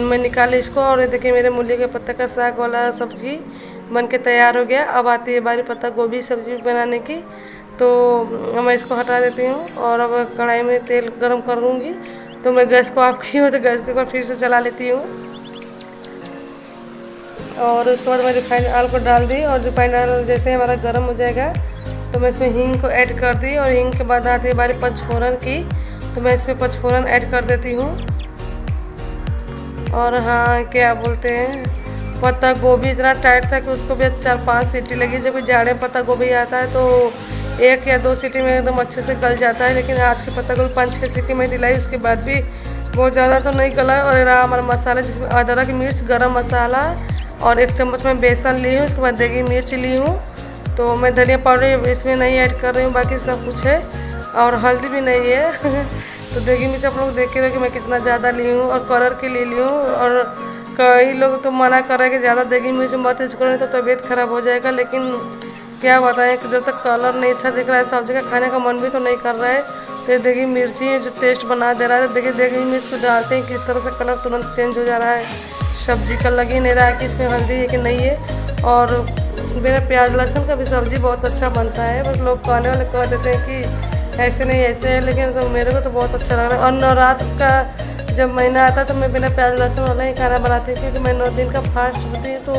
मैं निकाल ली इसको। और देखिए मेरे मूली के पत्ते का साग वाला सब्ज़ी बन के तैयार हो गया। अब आती है बारी पत्ता गोभी सब्ज़ी बनाने की। तो मैं इसको हटा देती हूँ और अब कढ़ाई में तेल गरम कर लूँगी। तो मैं गैस को ऑफ की हूँ तो गैस के ऊपर फिर से चला लेती हूँ और उसके बाद मैं रिफाइंड ऑयल को डाल दी। और रिफाइंड ऑयल जैसे हमारा गर्म हो जाएगा तो मैं इसमें हींग को ऐड कर दी। और हींग के बाद आती है बारी पचफोरन की, तो मैं इसमें पचफोरन ऐड कर देती हूँ। और हाँ क्या बोलते हैं पत्ता गोभी इतना टाइट था कि उसको भी 4-5 सीटी लगी। जब जाड़े पत्ता गोभी आता है तो 1 या 2 सीटी में एकदम अच्छे से गल जाता है, लेकिन आज के पत्ता गोभी 5-6 सीटी में दिलाई, उसके बाद भी बहुत ज़्यादा तो नहीं गला। और रहा हमारा मसाला जिसमें अदरक मिर्च गरम मसाला और 1 चम्मच में बेसन ली हूँ, उसके बाद देगी मिर्च ली हूँ। तो मैं धनिया पाउडर इसमें नहीं ऐड कर रही हूँ, बाकी सब कुछ है। और हल्दी भी नहीं है तो देगी मिर्च आप लोग देख के रहो कि मैं कितना ज़्यादा ली हूँ और कलर के लिए ली हूँ। और कई लोग तो मना कर रहे हैं कि ज़्यादा देगी मिर्च मत यूज करो तो तबीयत खराब हो जाएगा, लेकिन क्या बताएं कि जब तक कलर नहीं अच्छा दिख रहा है सब्जी का खाने का मन भी तो नहीं कर रहा है। तो देगी मिर्ची है जो टेस्ट बना दे रहा है। देखिए देगी मिर्च को डालते हैं किस तरह से कलर तुरंत चेंज हो जा रहा है, सब्जी का लग ही नहीं रहा है कि इसमें हल्दी है कि नहीं है। और मेरा प्याज लहसुन का भी सब्ज़ी बहुत अच्छा बनता है, बस लोग खाने वाले कह देते हैं कि ऐसे नहीं ऐसे है, लेकिन तो मेरे को तो बहुत अच्छा लग रहा है। और नवरात्र का जब महीना आता तो मैं बिना प्याज लहसुन वाला ही खाना बनाती हूँ, क्योंकि मैं 9 दिन का फास्ट होती हूँ। तो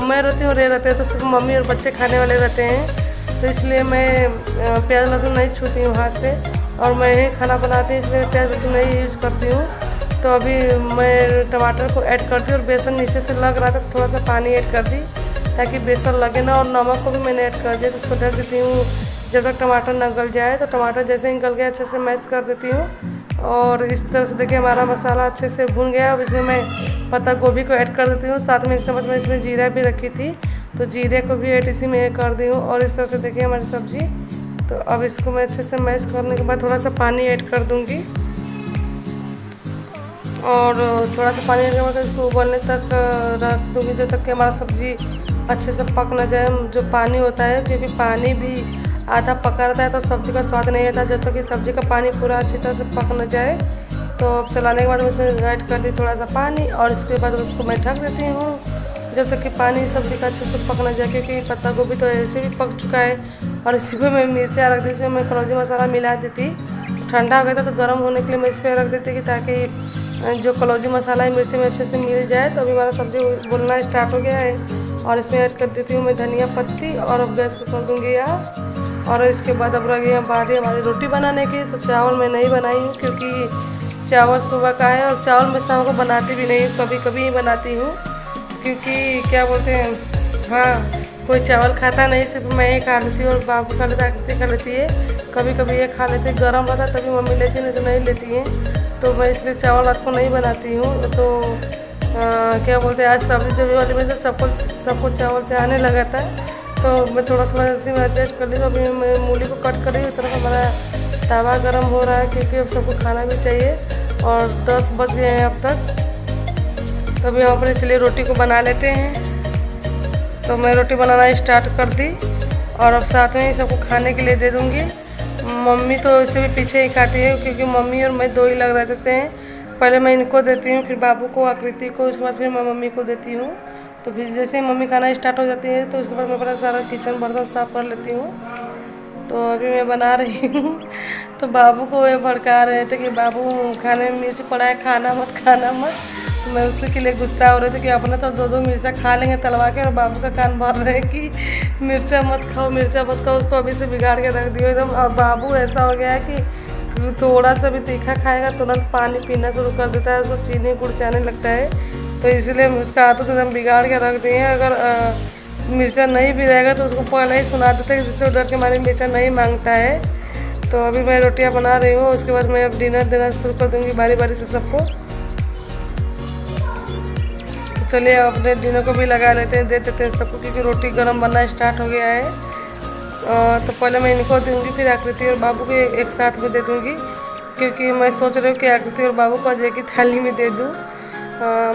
मैं रहती हूँ, रहते हैं तो सिर्फ मम्मी और बच्चे खाने वाले रहते हैं, तो इसलिए मैं प्याज लहसुन नहीं छूती हूँ हाथ से, और मैं ही खाना बनाती हूँ, इसलिए प्याज लहसुन नहीं यूज़ करती हूँ। तो अभी मैं टमाटर को ऐड कर दी और बेसन नीचे से लग रहा था तो थोड़ा सा पानी ऐड कर दी ताकि बेसन लगे ना, और नमक को भी मैंने ऐड कर दिया। तो उसको ढक देती हूँ जब तक टमाटर न गल जाए। तो टमाटर जैसे ही गल गया अच्छे से मैश कर देती हूँ, और इस तरह से देखिए हमारा मसाला अच्छे से भुन गया। अब इसमें मैं पत्ता गोभी को ऐड कर देती हूँ, साथ में 1 चम्मच में इसमें जीरा भी रखी थी, तो जीरे को भी ऐड इसी में कर दी हूँ। और इस तरह से देखिए हमारी सब्ज़ी, तो अब इसको मैं अच्छे से मैश करने के बाद थोड़ा सा पानी ऐड कर दूँगी, और थोड़ा सा पानी ऐड करने के बाद इसको उबलने तक रख दूँगी, जब तक कि हमारा सब्ज़ी अच्छे से पक ना जाए। जो पानी होता है, क्योंकि पानी भी आधा पका रहता है तो सब्ज़ी का स्वाद नहीं आता, जब तक कि सब्ज़ी का पानी पूरा अच्छी तरह से पक न जाए। तो अब चलाने के बाद मैं इसमें ऐड कर दी थोड़ा सा पानी, और इसके बाद उसको मैं ढक देती हूँ जब तक कि पानी सब्ज़ी का अच्छे से पक न जाए, क्योंकि पत्ता गोभी तो ऐसे भी पक चुका है। और इसी पर मैं मिर्चा रख दी, इसमें मैं कलौंजी मसाला मिला देती। ठंडा हो गया था तो गर्म होने के लिए मैं इस पर रख देती कि ताकि जो कलौंजी मसाला है मिर्ची में अच्छे से मिल जाए। तो अभी हमारा सब्ज़ी भुनना स्टार्ट हो गया है, और इसमें ऐड कर देती हूँ मैं धनिया पत्ती, और अब गैस को कर दूँगी यार। और इसके बाद अब रह गई बारी हमारी रोटी बनाने की। तो चावल मैं नहीं बनाई हूँ, क्योंकि चावल सुबह का है, और चावल मैं शाम को बनाती भी नहीं हूँ, कभी कभी ही बनाती हूँ, क्योंकि क्या बोलते हैं, हाँ कोई चावल खाता नहीं, सिर्फ मैं ही खा लेती हूँ और बाबू खा लेता, आकृति खा लेती है, कभी कभी ये खा लेती है। गर्म रहता तभी मम्मी लेती है, नहीं तो नहीं लेती है। तो मैं इसलिए चावल रात को नहीं बनाती हूँ। तो क्या बोलते हैं, आज सब्ज़ी जब वाली में तो सबको चावल चाहने लगा था, तो मैं थोड़ा थोड़ा ऐसे में एडजस्ट कर ली। तो अभी मैं मूली को कट कर रही हूँ, इस तरह हमारा तवा गर्म हो रहा है, क्योंकि अब सबको खाना भी चाहिए, और 10 बज गए हैं अब तक। तो अभी हम अपने चलिए रोटी को बना लेते हैं। तो मैं रोटी बनाना स्टार्ट कर दी, और अब साथ में ही सबको खाने के लिए दे दूँगी। मम्मी तो इसे भी पीछे ही खाती है, क्योंकि मम्मी और मैं 2 ही लग रहते हैं। पहले मैं इनको देती हूँ, फिर बाबू को, आकृति को, उसके बाद फिर मैं मम्मी को देती हूँ। तो फिर जैसे ही मम्मी खाना स्टार्ट हो जाती है तो उसके बाद मैं अपना सारा किचन बर्तन साफ कर लेती हूँ। तो अभी मैं बना रही हूँ तो बाबू को ये भड़का रहे थे कि बाबू खाने में मिर्च पड़ा है, खाना मत खाना मत। तो मैं उसके लिए गुस्सा हो रही थी कि अपने तो 2-2 मिर्चा खा लेंगे तलवा के, और बाबू का कान भर रहे कि मिर्चा मत खाओ, मिर्चा मत खाओ। उसको अभी से बिगाड़ के रख दियो एकदम। और बाबू ऐसा हो गया है कि थोड़ा सा भी तीखा खाएगा तुरंत पानी पीना शुरू कर देता है, उसको चीनी गुड़ चाहने लगता है। तो इसलिए उसका आदत एकदम बिगाड़ के रख दिए हैं। अगर मिर्चा नहीं भी रहेगा तो उसको पहले ही सुना देते हैं, जिससे डर के मारे मिर्चा नहीं मांगता है। तो अभी मैं रोटियां बना रही हूँ, उसके बाद मैं अब डिनर देना शुरू कर दूँगी बारी बारी से सबको। तो चलिए अपने डिनर को भी लगा लेते हैं, दे देते हैं सबको, क्योंकि रोटी गर्म बनना स्टार्ट हो गया है। तो पहले मैं इनको दूँगी, फिर आकृति और बाबू को एक साथ में दे दूँगी, क्योंकि मैं सोच रही हूँ कि आकृति और बाबू को अजय की थाली में दे दूँ।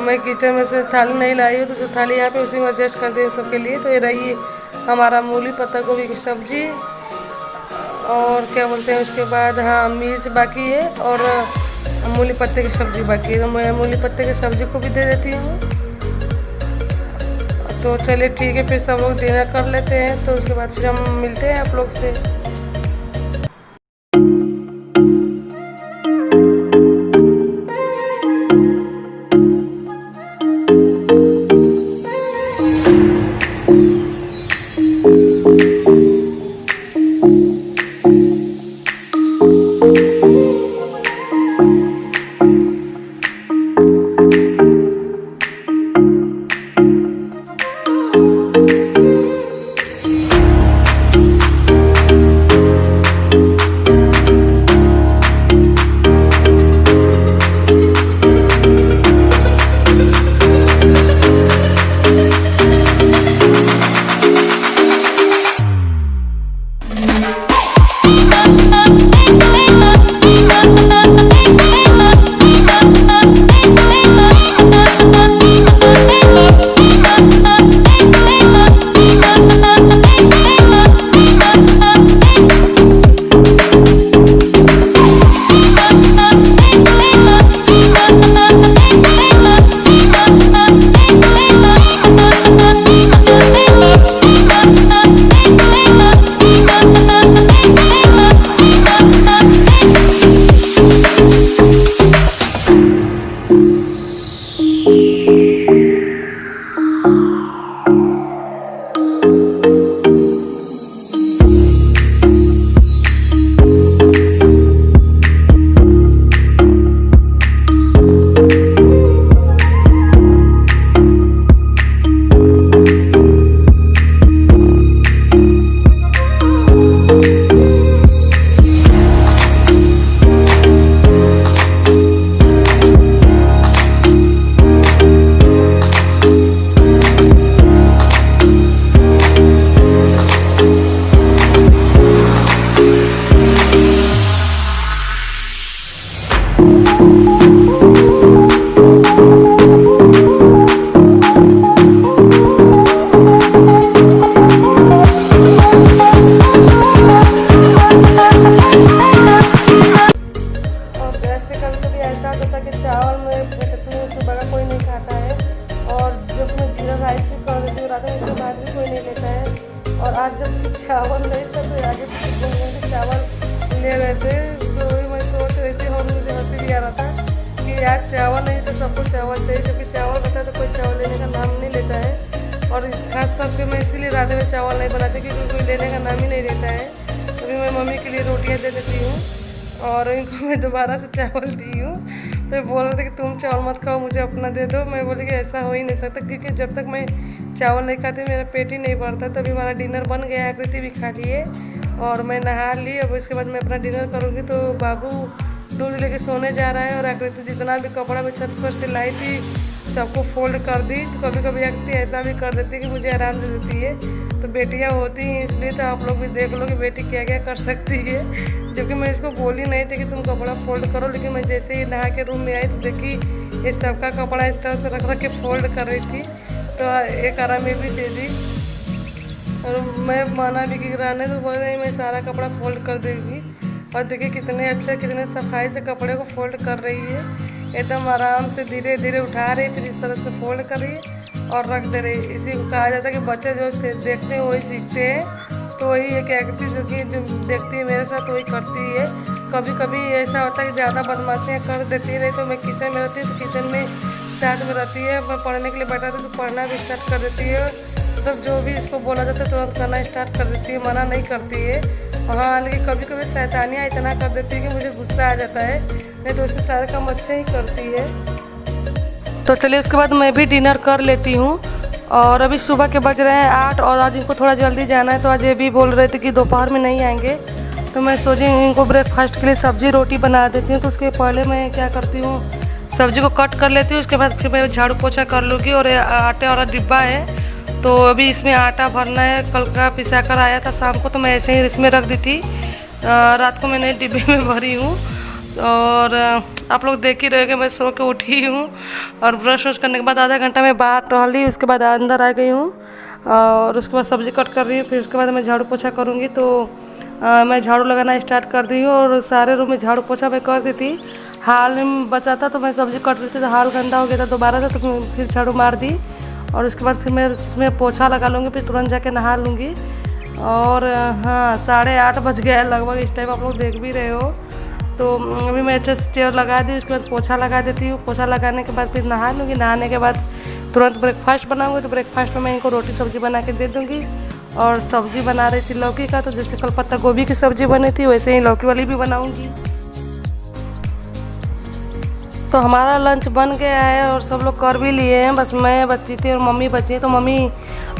मैं किचन में से थाली नहीं लाई हूँ, तो जो थाली यहाँ पे उसी में एडजस्ट कर दी सबके लिए। तो ये रही हमारा मूली पत्ता गोभी की सब्ज़ी, और क्या बोलते हैं उसके बाद, हाँ मिर्च बाकी है, और मूली पत्ते की सब्ज़ी बाकी है। तो मैं मूली पत्ते की सब्ज़ी को भी दे देती हूँ। तो चलिए ठीक है, फिर सब लोग डिनर कर लेते हैं, तो उसके बाद फिर हम मिलते हैं आप लोग से। तो बाद भी कोई नहीं लेता है। और आज जब चावल नहीं था तो आगे पीछे चावल ले रहे थे, तो वही मैं सोच रही थी और मुझे हंसी भी आ रहा था कि आज चावल नहीं तो सबको चावल चाहिए, क्योंकि चावल रहता है तो कोई चावल लेने का नाम नहीं लेता है। और खास करके मैं इसीलिए रात में चावल नहीं बनाती क्योंकि कोई लेने का नाम ही नहीं लेता है। अभी मैं मम्मी के लिए रोटियाँ दे देती हूँ और इनको मैं दोबारा से चावल दी हूँ। तो बोल रहे थे कि तुम चावल मत खाओ, मुझे अपना दे दो। मैं बोली कि ऐसा हो ही नहीं सकता, क्योंकि जब तक मैं चावल नहीं खाती मेरा पेट ही नहीं भरता। तभी हमारा डिनर बन गया, आकृति भी खा लिए और मैं नहा ली। अब इसके बाद मैं अपना डिनर करूँगी। तो बाबू दूध लेके सोने जा रहा है और आकृति जितना भी कपड़ा मैं छत पर सिलाई थी सबको फोल्ड कर दी। तो कभी कभी आकृति ऐसा भी कर देती है कि मुझे आराम दे देती है। तो बेटियां होती हैं इसलिए तो आप लोग भी देख लो कि बेटी क्या क्या कर सकती है। जबकि मैं इसको बोली नहीं थी कि तुम कपड़ा फोल्ड करो, लेकिन मैं जैसे ही नहा के रूम में आई तो देखी ये सबका कपड़ा इस तरह से रख के फोल्ड कर रही थी। तो एक आराम में भी दे दी और मैं मना भी की रहने तो बोल रही मैं सारा कपड़ा फोल्ड कर देगी। और देखिए कितने अच्छे कितने सफाई से कपड़े को फोल्ड कर रही है, एकदम आराम से धीरे धीरे उठा रही, फिर इस तरह से फोल्ड कर रही है और रख दे रही। इसी को कहा जाता है कि बच्चे जो देखते हैं वही सीखते हैं। तो वही एक एक्टिविटी जो देखती है मेरे साथ वही करती है। कभी कभी ऐसा होता है कि ज़्यादा बदमाशियाँ कर देती है। तो मैं किचन में रहती हूँ तो किचन में साथ में रहती है। मैं पढ़ने के लिए बैठा था तो पढ़ना भी स्टार्ट कर देती है। मतलब जो भी इसको बोला जाता है तुरंत करना स्टार्ट कर देती है, मना नहीं करती है। हाँ, लेकिन कभी कभी शैतानियाँ इतना कर देती है कि मुझे गुस्सा आ जाता है, नहीं तो उससे सारे काम अच्छे ही करती है। तो चलिए उसके बाद मैं भी डिनर कर लेती हूँ। और अभी सुबह के बज रहे हैं 8 और आज इनको थोड़ा जल्दी जाना है। तो आज ये भी बोल रहे थे कि दोपहर में नहीं आएंगे। तो मैं सोची इनको ब्रेकफास्ट के लिए सब्जी रोटी बना देती हूँ। तो उसके पहले मैं क्या करती हूँ, सब्जी को कट कर लेती हूँ। उसके बाद फिर मैं झाड़ू पोछा कर लूँगी। और आटे वाला डिब्बा है तो अभी इसमें आटा भरना है, कल का पिसा कर आया था शाम को, तो मैं ऐसे ही इसमें रख दी थी। रात को मैंने डिब्बे में भरी हूँ। और आप लोग देख ही रहे कि मैं सो के उठी हूँ और ब्रश व्रश करने के बाद आधा घंटा मैं बाहर टहली, उसके बाद अंदर आ गई हूँ और उसके बाद सब्ज़ी कट कर रही हूँ। फिर उसके बाद मैं झाड़ू पोछा करूँगी। तो मैं झाड़ू लगाना स्टार्ट कर दी हूँ और सारे रूम में झाड़ू पोछा मैं कर दी थी। हाल में बचा था तो मैं सब्ज़ी कट रही थी तो हाल गंदा हो गया था दोबारा से, तो फिर झाड़ू मार दी और उसके बाद फिर मैं उसमें पोछा लगा लूँगी, फिर तुरंत जाके नहा लूँगी। और हाँ 8:30 बज गया है लगभग, इस टाइम आप लोग देख भी रहे हो। तो अभी मैं अच्छे से चेयर लगा दी, उसके बाद पोछा लगा देती हूँ। पोछा लगाने के बाद फिर नहा लूँगी। नहाने के बाद तुरंत ब्रेकफास्ट बनाऊँगी। तो ब्रेकफास्ट में मैं इनको रोटी सब्ज़ी बना के दे दूँगी। और सब्ज़ी बना रही थी लौकी का, तो जैसे कल पत्ता गोभी की सब्ज़ी बनी थी वैसे ही लौकी वाली भी बनाऊँगी। तो हमारा लंच बन गया है और सब लोग कर भी लिए हैं, बस मैं बची थी और मम्मी बची है। तो मम्मी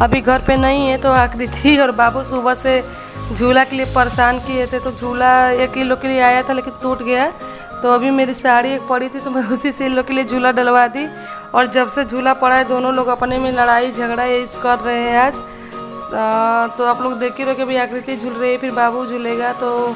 अभी घर पे नहीं है। तो आकृति और बाबू सुबह से झूला के लिए परेशान किए थे। तो झूला 1 किलो के लिए आया था लेकिन टूट गया। तो अभी मेरी साड़ी एक पड़ी थी तो मैं उसी से इन लोग के लिए झूला डलवा दी। और जब से झूला पड़ा है दोनों लोग अपने में लड़ाई झगड़ा यही कर रहे हैं आज। तो आप लोग देख ही रहे कि अभी आकृति झूल रही है, फिर बाबू झूलेगा। तो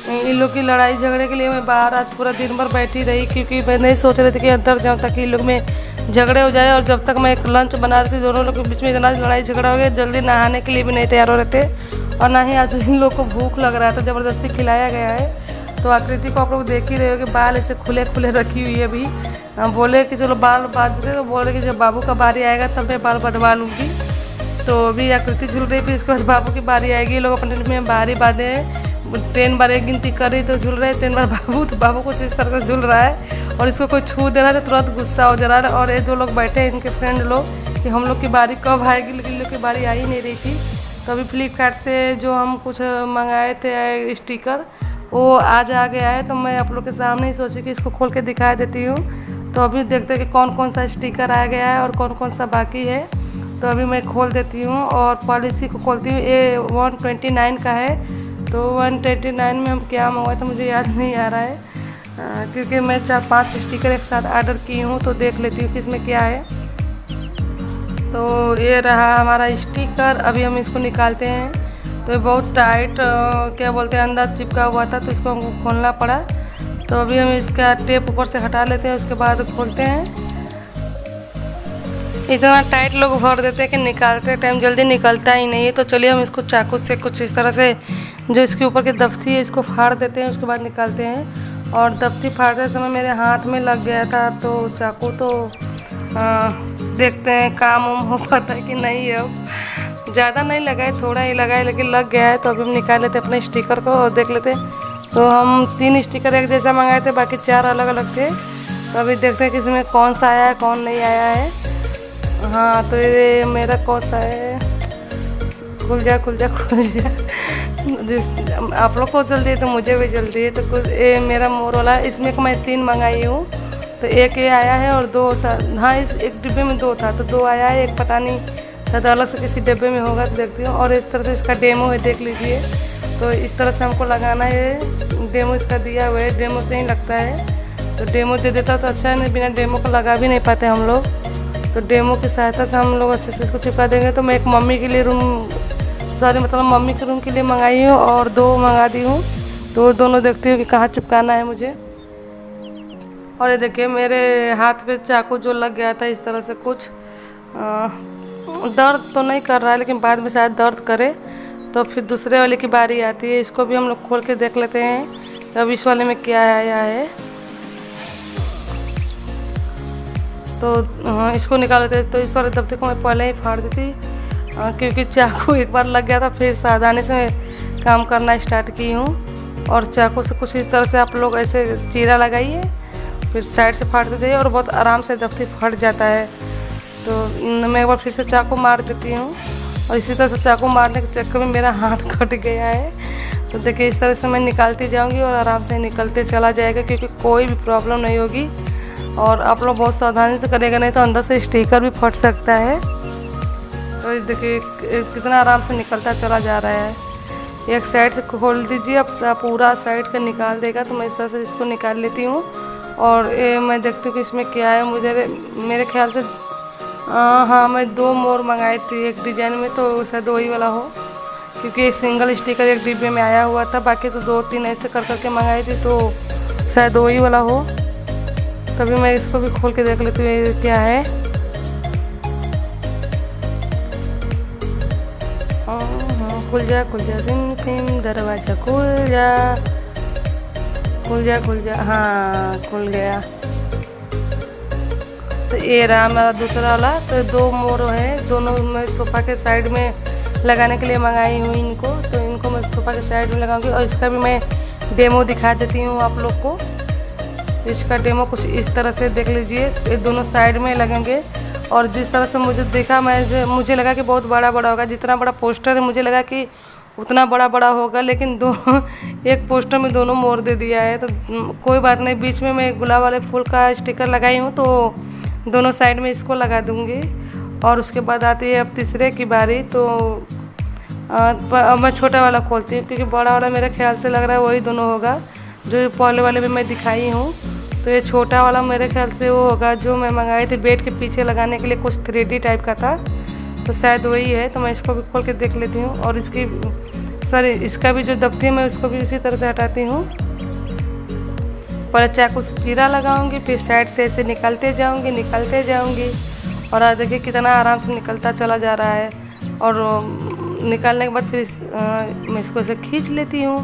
इन लोग की लड़ाई झगड़े के लिए मैं बाहर आज पूरा दिन भर बैठी रही, क्योंकि मैं नहीं सोच रही थी कि अंदर जाऊँ ताकि इन लोग में झगड़े हो जाए। और जब तक मैं एक लंच बना रही थी दोनों लोग के बीच में इतना लड़ाई झगड़ा हो गया, जल्दी नहाने के लिए भी नहीं तैयार हो रहे थे और ना ही आज इन लोग को भूख लग रहा था, ज़बरदस्ती खिलाया गया है। तो आकृति को आप लोग देख ही रहे हो कि बाल ऐसे खुले खुले रखी हुई है। अभी बोले कि चलो बाल बांध दे, तो बोल रहे कि जब बाबू का बारी आएगा तब मैं बाल बंधवा लूँगी। तो अभी आकृति झूल रही, फिर इसके बाद बाबू की बारी आएगी। ये लोग अपने में बारी बांधे हैं। 3 बार एक गिनती करी तो झूल रहे, 3 बार बाबू, तो बाबू कुछ इस तरह से झूल रहा है। और इसको कोई छू दे रहा है तो तुरंत गुस्सा हो जा रहा है। और ये 2 लोग बैठे हैं इनके फ्रेंड लोग कि हम लोग की बारी कब आएगी, लेकिन इन लोग की बारी आ ही नहीं रही थी। तो अभी फ्लिपकार्ट से जो हम कुछ मंगाए थे स्टिकर वो आज आ गया है। तो मैं आप लोग के सामने ही सोची कि इसको खोल के दिखा देती हूँ। तो अभी देखते हैं कि कौन कौन सा स्टिकर आ गया है और कौन कौन सा बाकी है। तो अभी मैं खोल देती हूँ और पॉलिसी को खोलती हूँ। ये 129 का है। तो 129 में हम क्या मंगवाए तो मुझे याद नहीं आ रहा है, क्योंकि मैं 4-5 स्टिकर एक साथ ऑर्डर की हूँ। तो देख लेती हूँ कि इसमें क्या है। तो ये रहा हमारा स्टिकर। अभी हम इसको निकालते हैं। तो ये बहुत टाइट क्या बोलते हैं अंदर चिपका हुआ था, तो इसको हमको खोलना पड़ा। तो अभी हम इसका टेप ऊपर से हटा लेते हैं, उसके बाद खोलते हैं। इतना टाइट लोग भर देते हैं कि निकालते टाइम जल्दी निकलता ही नहीं है। तो चलिए हम इसको चाकू से कुछ इस तरह से जो इसके ऊपर की दफ्ती है इसको फाड़ देते हैं, उसके बाद निकालते हैं। और दफ्ती फाड़ते समय मेरे हाथ में लग गया था, तो चाकू तो देखते हैं काम उम हो पाता है कि नहीं है। ज़्यादा नहीं लगाए, थोड़ा ही लगाए, लेकिन लग गया है। तो अभी हम निकाल लेते अपने स्टिकर को और देख लेते। तो हम 3 स्टिकर एक जैसा मंगाए थे, बाकी 4 अलग अलग थे। तो अभी देखते हैं कि इसमें कौन सा आया है कौन नहीं आया है। हाँ, तो ये मेरा कौन सा है, खुल जा खुल जा खुल जा। जिस आप लोग को जल्दी है तो मुझे भी जल्दी है। तो कुछ ये मेरा मोर वाला, इसमें मैं 3 मंगाई हूँ। तो एक ये आया है और 2 हाँ, इस एक डिब्बे में 2 था, तो 2 आया है, एक पता नहीं शायद अलग से किसी डिब्बे में होगा, तो देखती हूँ। और इस तरह से इसका डेमो है, देख लीजिए। तो इस तरह से हमको लगाना है, डेमो इसका दिया हुआ है, डेमो से ही लगता है। तो डेमो दे देता तो अच्छा है, नहीं बिना डेमो को लगा भी नहीं पाते हम लोग। तो डेमो की सहायता से हम लोग अच्छे से इसको चिपका देंगे। तो मैं एक मम्मी के लिए मतलब मम्मी के रूम के लिए मंगाई हूँ और 2 मंगा दी हूँ। तो दोनों देखती हूँ कि कहाँ चिपकाना है मुझे। और ये देखिए मेरे हाथ पे चाकू जो लग गया था इस तरह से, कुछ दर्द तो नहीं कर रहा है, लेकिन बाद में शायद दर्द करे। तो फिर दूसरे वाले की बारी आती है, इसको भी हम लोग खोल के देख लेते हैं अब इस वाले में क्या आया है। तो हाँ, इसको निकाल लेते हैं। तो इस वाले दफ्तर को मैं पहले ही फाड़ दी थी, क्योंकि चाकू एक बार लग गया था। फिर सावधानी से काम करना स्टार्ट की हूँ। और चाकू से कुछ इस तरह से आप लोग ऐसे चीरा लगाइए, फिर साइड से फाड़ते जाइए और बहुत आराम से दफ्ती फट जाता है। तो मैं एक बार फिर से चाकू मार देती हूँ। और इसी तरह से चाकू मारने के चक्कर में मेरा हाथ कट गया है। तो देखिए इस तरह से मैं निकालती जाऊँगी और आराम से निकलते चला जाएगा, क्योंकि कोई भी प्रॉब्लम नहीं होगी। और आप लोग बहुत सावधानी से करेगा, नहीं तो अंदर से स्टिकर भी फट सकता है। तो देखिए कितना आराम से निकलता चला जा रहा है। एक साइड से खोल दीजिए, अब पूरा साइड का निकाल देगा। तो मैं इस तरह से इसको निकाल लेती हूँ। और मैं देखती हूँ कि इसमें क्या है। मेरे ख्याल से हाँ, मैं 2 मोर मंगाई थी एक डिजाइन में, तो शायद वही वाला हो, क्योंकि सिंगल स्टिकर एक डिब्बे में आया हुआ था। बाकी तो 2-3 ऐसे कर करके मंगाई थी, तो शायद वही वाला हो। तभी मैं इसको भी खोल के देख लेती हूँ ये क्या है। खुल जा सिम सिम दरवाजा खुल जा खुल जा खुल जा। हाँ, खुल गया। तो ये रहा मेरा दूसरा वाला। तो 2 मोर है, दोनों मैं सोफ़ा के साइड में लगाने के लिए मंगाई हूँ इनको। तो इनको मैं सोफ़ा के साइड में लगाऊंगी। और इसका भी मैं डेमो दिखा देती हूँ आप लोग को। इसका डेमो कुछ इस तरह से देख लीजिए, ये दोनों साइड में लगेंगे। और जिस तरह से मुझे देखा, मुझे लगा कि बहुत बड़ा बड़ा होगा। जितना बड़ा पोस्टर है मुझे लगा कि उतना बड़ा बड़ा होगा, लेकिन एक पोस्टर में दोनों मोर दे दिया है। तो कोई बात नहीं, बीच में मैं गुलाब वाले फूल का स्टिकर लगाई हूँ, तो दोनों साइड में इसको लगा दूँगी। और उसके बाद आती है अब तीसरे की बारी। तो अब मैं छोटा वाला खोलती हूँ, क्योंकि बड़ा वाला मेरे ख्याल से लग रहा है वही दोनों होगा जो पहले वाले में मैं दिखाई हूँ। तो ये छोटा वाला मेरे ख्याल से वो होगा जो मैं मंगाई थी बेड के पीछे लगाने के लिए, कुछ 3D टाइप का था। तो शायद वही है। तो मैं इसको भी खोल के देख लेती हूँ। और इसका भी जो दफ्ती है मैं उसको भी उसी तरह से हटाती हूँ। पहले चाकू से चीरा लगाऊंगी, फिर साइड से ऐसे निकलते जाऊंगी। और देखिए कितना आराम से निकलता चला जा रहा है। और निकालने के बाद फिर मैं इसको ऐसे खींच लेती हूँ,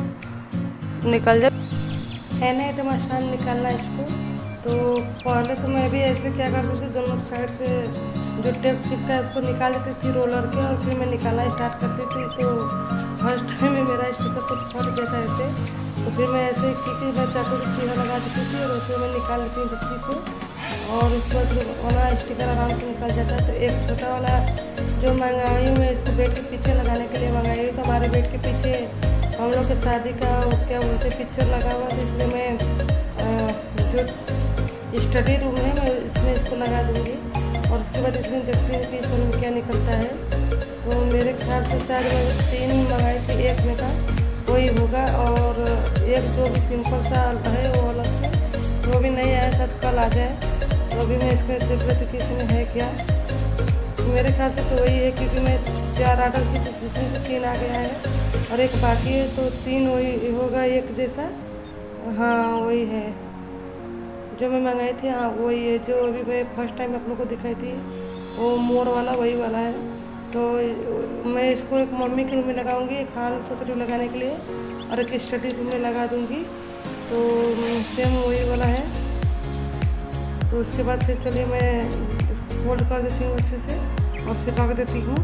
निकल जा है नहीं। तो मसाला निकालना इसको। तो पहले तो मैं भी ऐसे क्या करती थी, दोनों साइड से जो टेप चिपका है उसको निकाल देती थी रोलर के, और फिर मैं निकालना स्टार्ट करती थी। तो फर्स्ट टाइम में मेरा स्टिकर कुछ फट गया था ऐसे। तो फिर मैं ऐसे क्योंकि मैं चाकू से चीरा लगा देती थी और वैसे मैं निकाल लेती हूँ दफ्ती को। और उसके बाद वाला स्टिकर आराम से निकल जाता है। तो एक छोटा वाला जो मंगाई हूँ मैं, इसको बेड के पीछे लगाने के लिए मंगाई हूँ। तो हमारे बेड के पीछे हम लोग के शादी का क्या बोलते पिक्चर लगा हुआ था, इसलिए मैं जो स्टडी रूम है मैं इसमें इसको लगा दूँगी। और उसके बाद इसमें देखती हूँ कि इसमें क्या निकलता है। तो मेरे ख्याल से शायद मैं 3 मंगाई थी, एक में का वही होगा। और एक जो भी सिंपल सा है वो अलग से, वो भी नहीं आया, शायद कल आ जाए। तो अभी मैं इसको देख रही थी कि इसमें है क्या। मेरे ख्याल से तो वही है, क्योंकि मैं 4 ऑर्डर की थी, जिसमें से 3 आ गया है और एक बाकी है। तो 3 वही होगा एक जैसा। हाँ, वही है जो मैं मंगाई थी। हाँ, वही है जो अभी मैं फर्स्ट टाइम आप लोग को दिखाई थी, वो मोर वाला वही वाला है। तो मैं इसको एक मम्मी के रूम में लगाऊंगी, एक हाल सोच रही हूँ लगाने के लिए, और एक स्टडी रूम में लगा दूंगी। तो सेम वही वाला है। तो उसके बाद फिर चलिए मैं फोल्ड कर देती हूँ अच्छे से और फिर रख देती हूँ।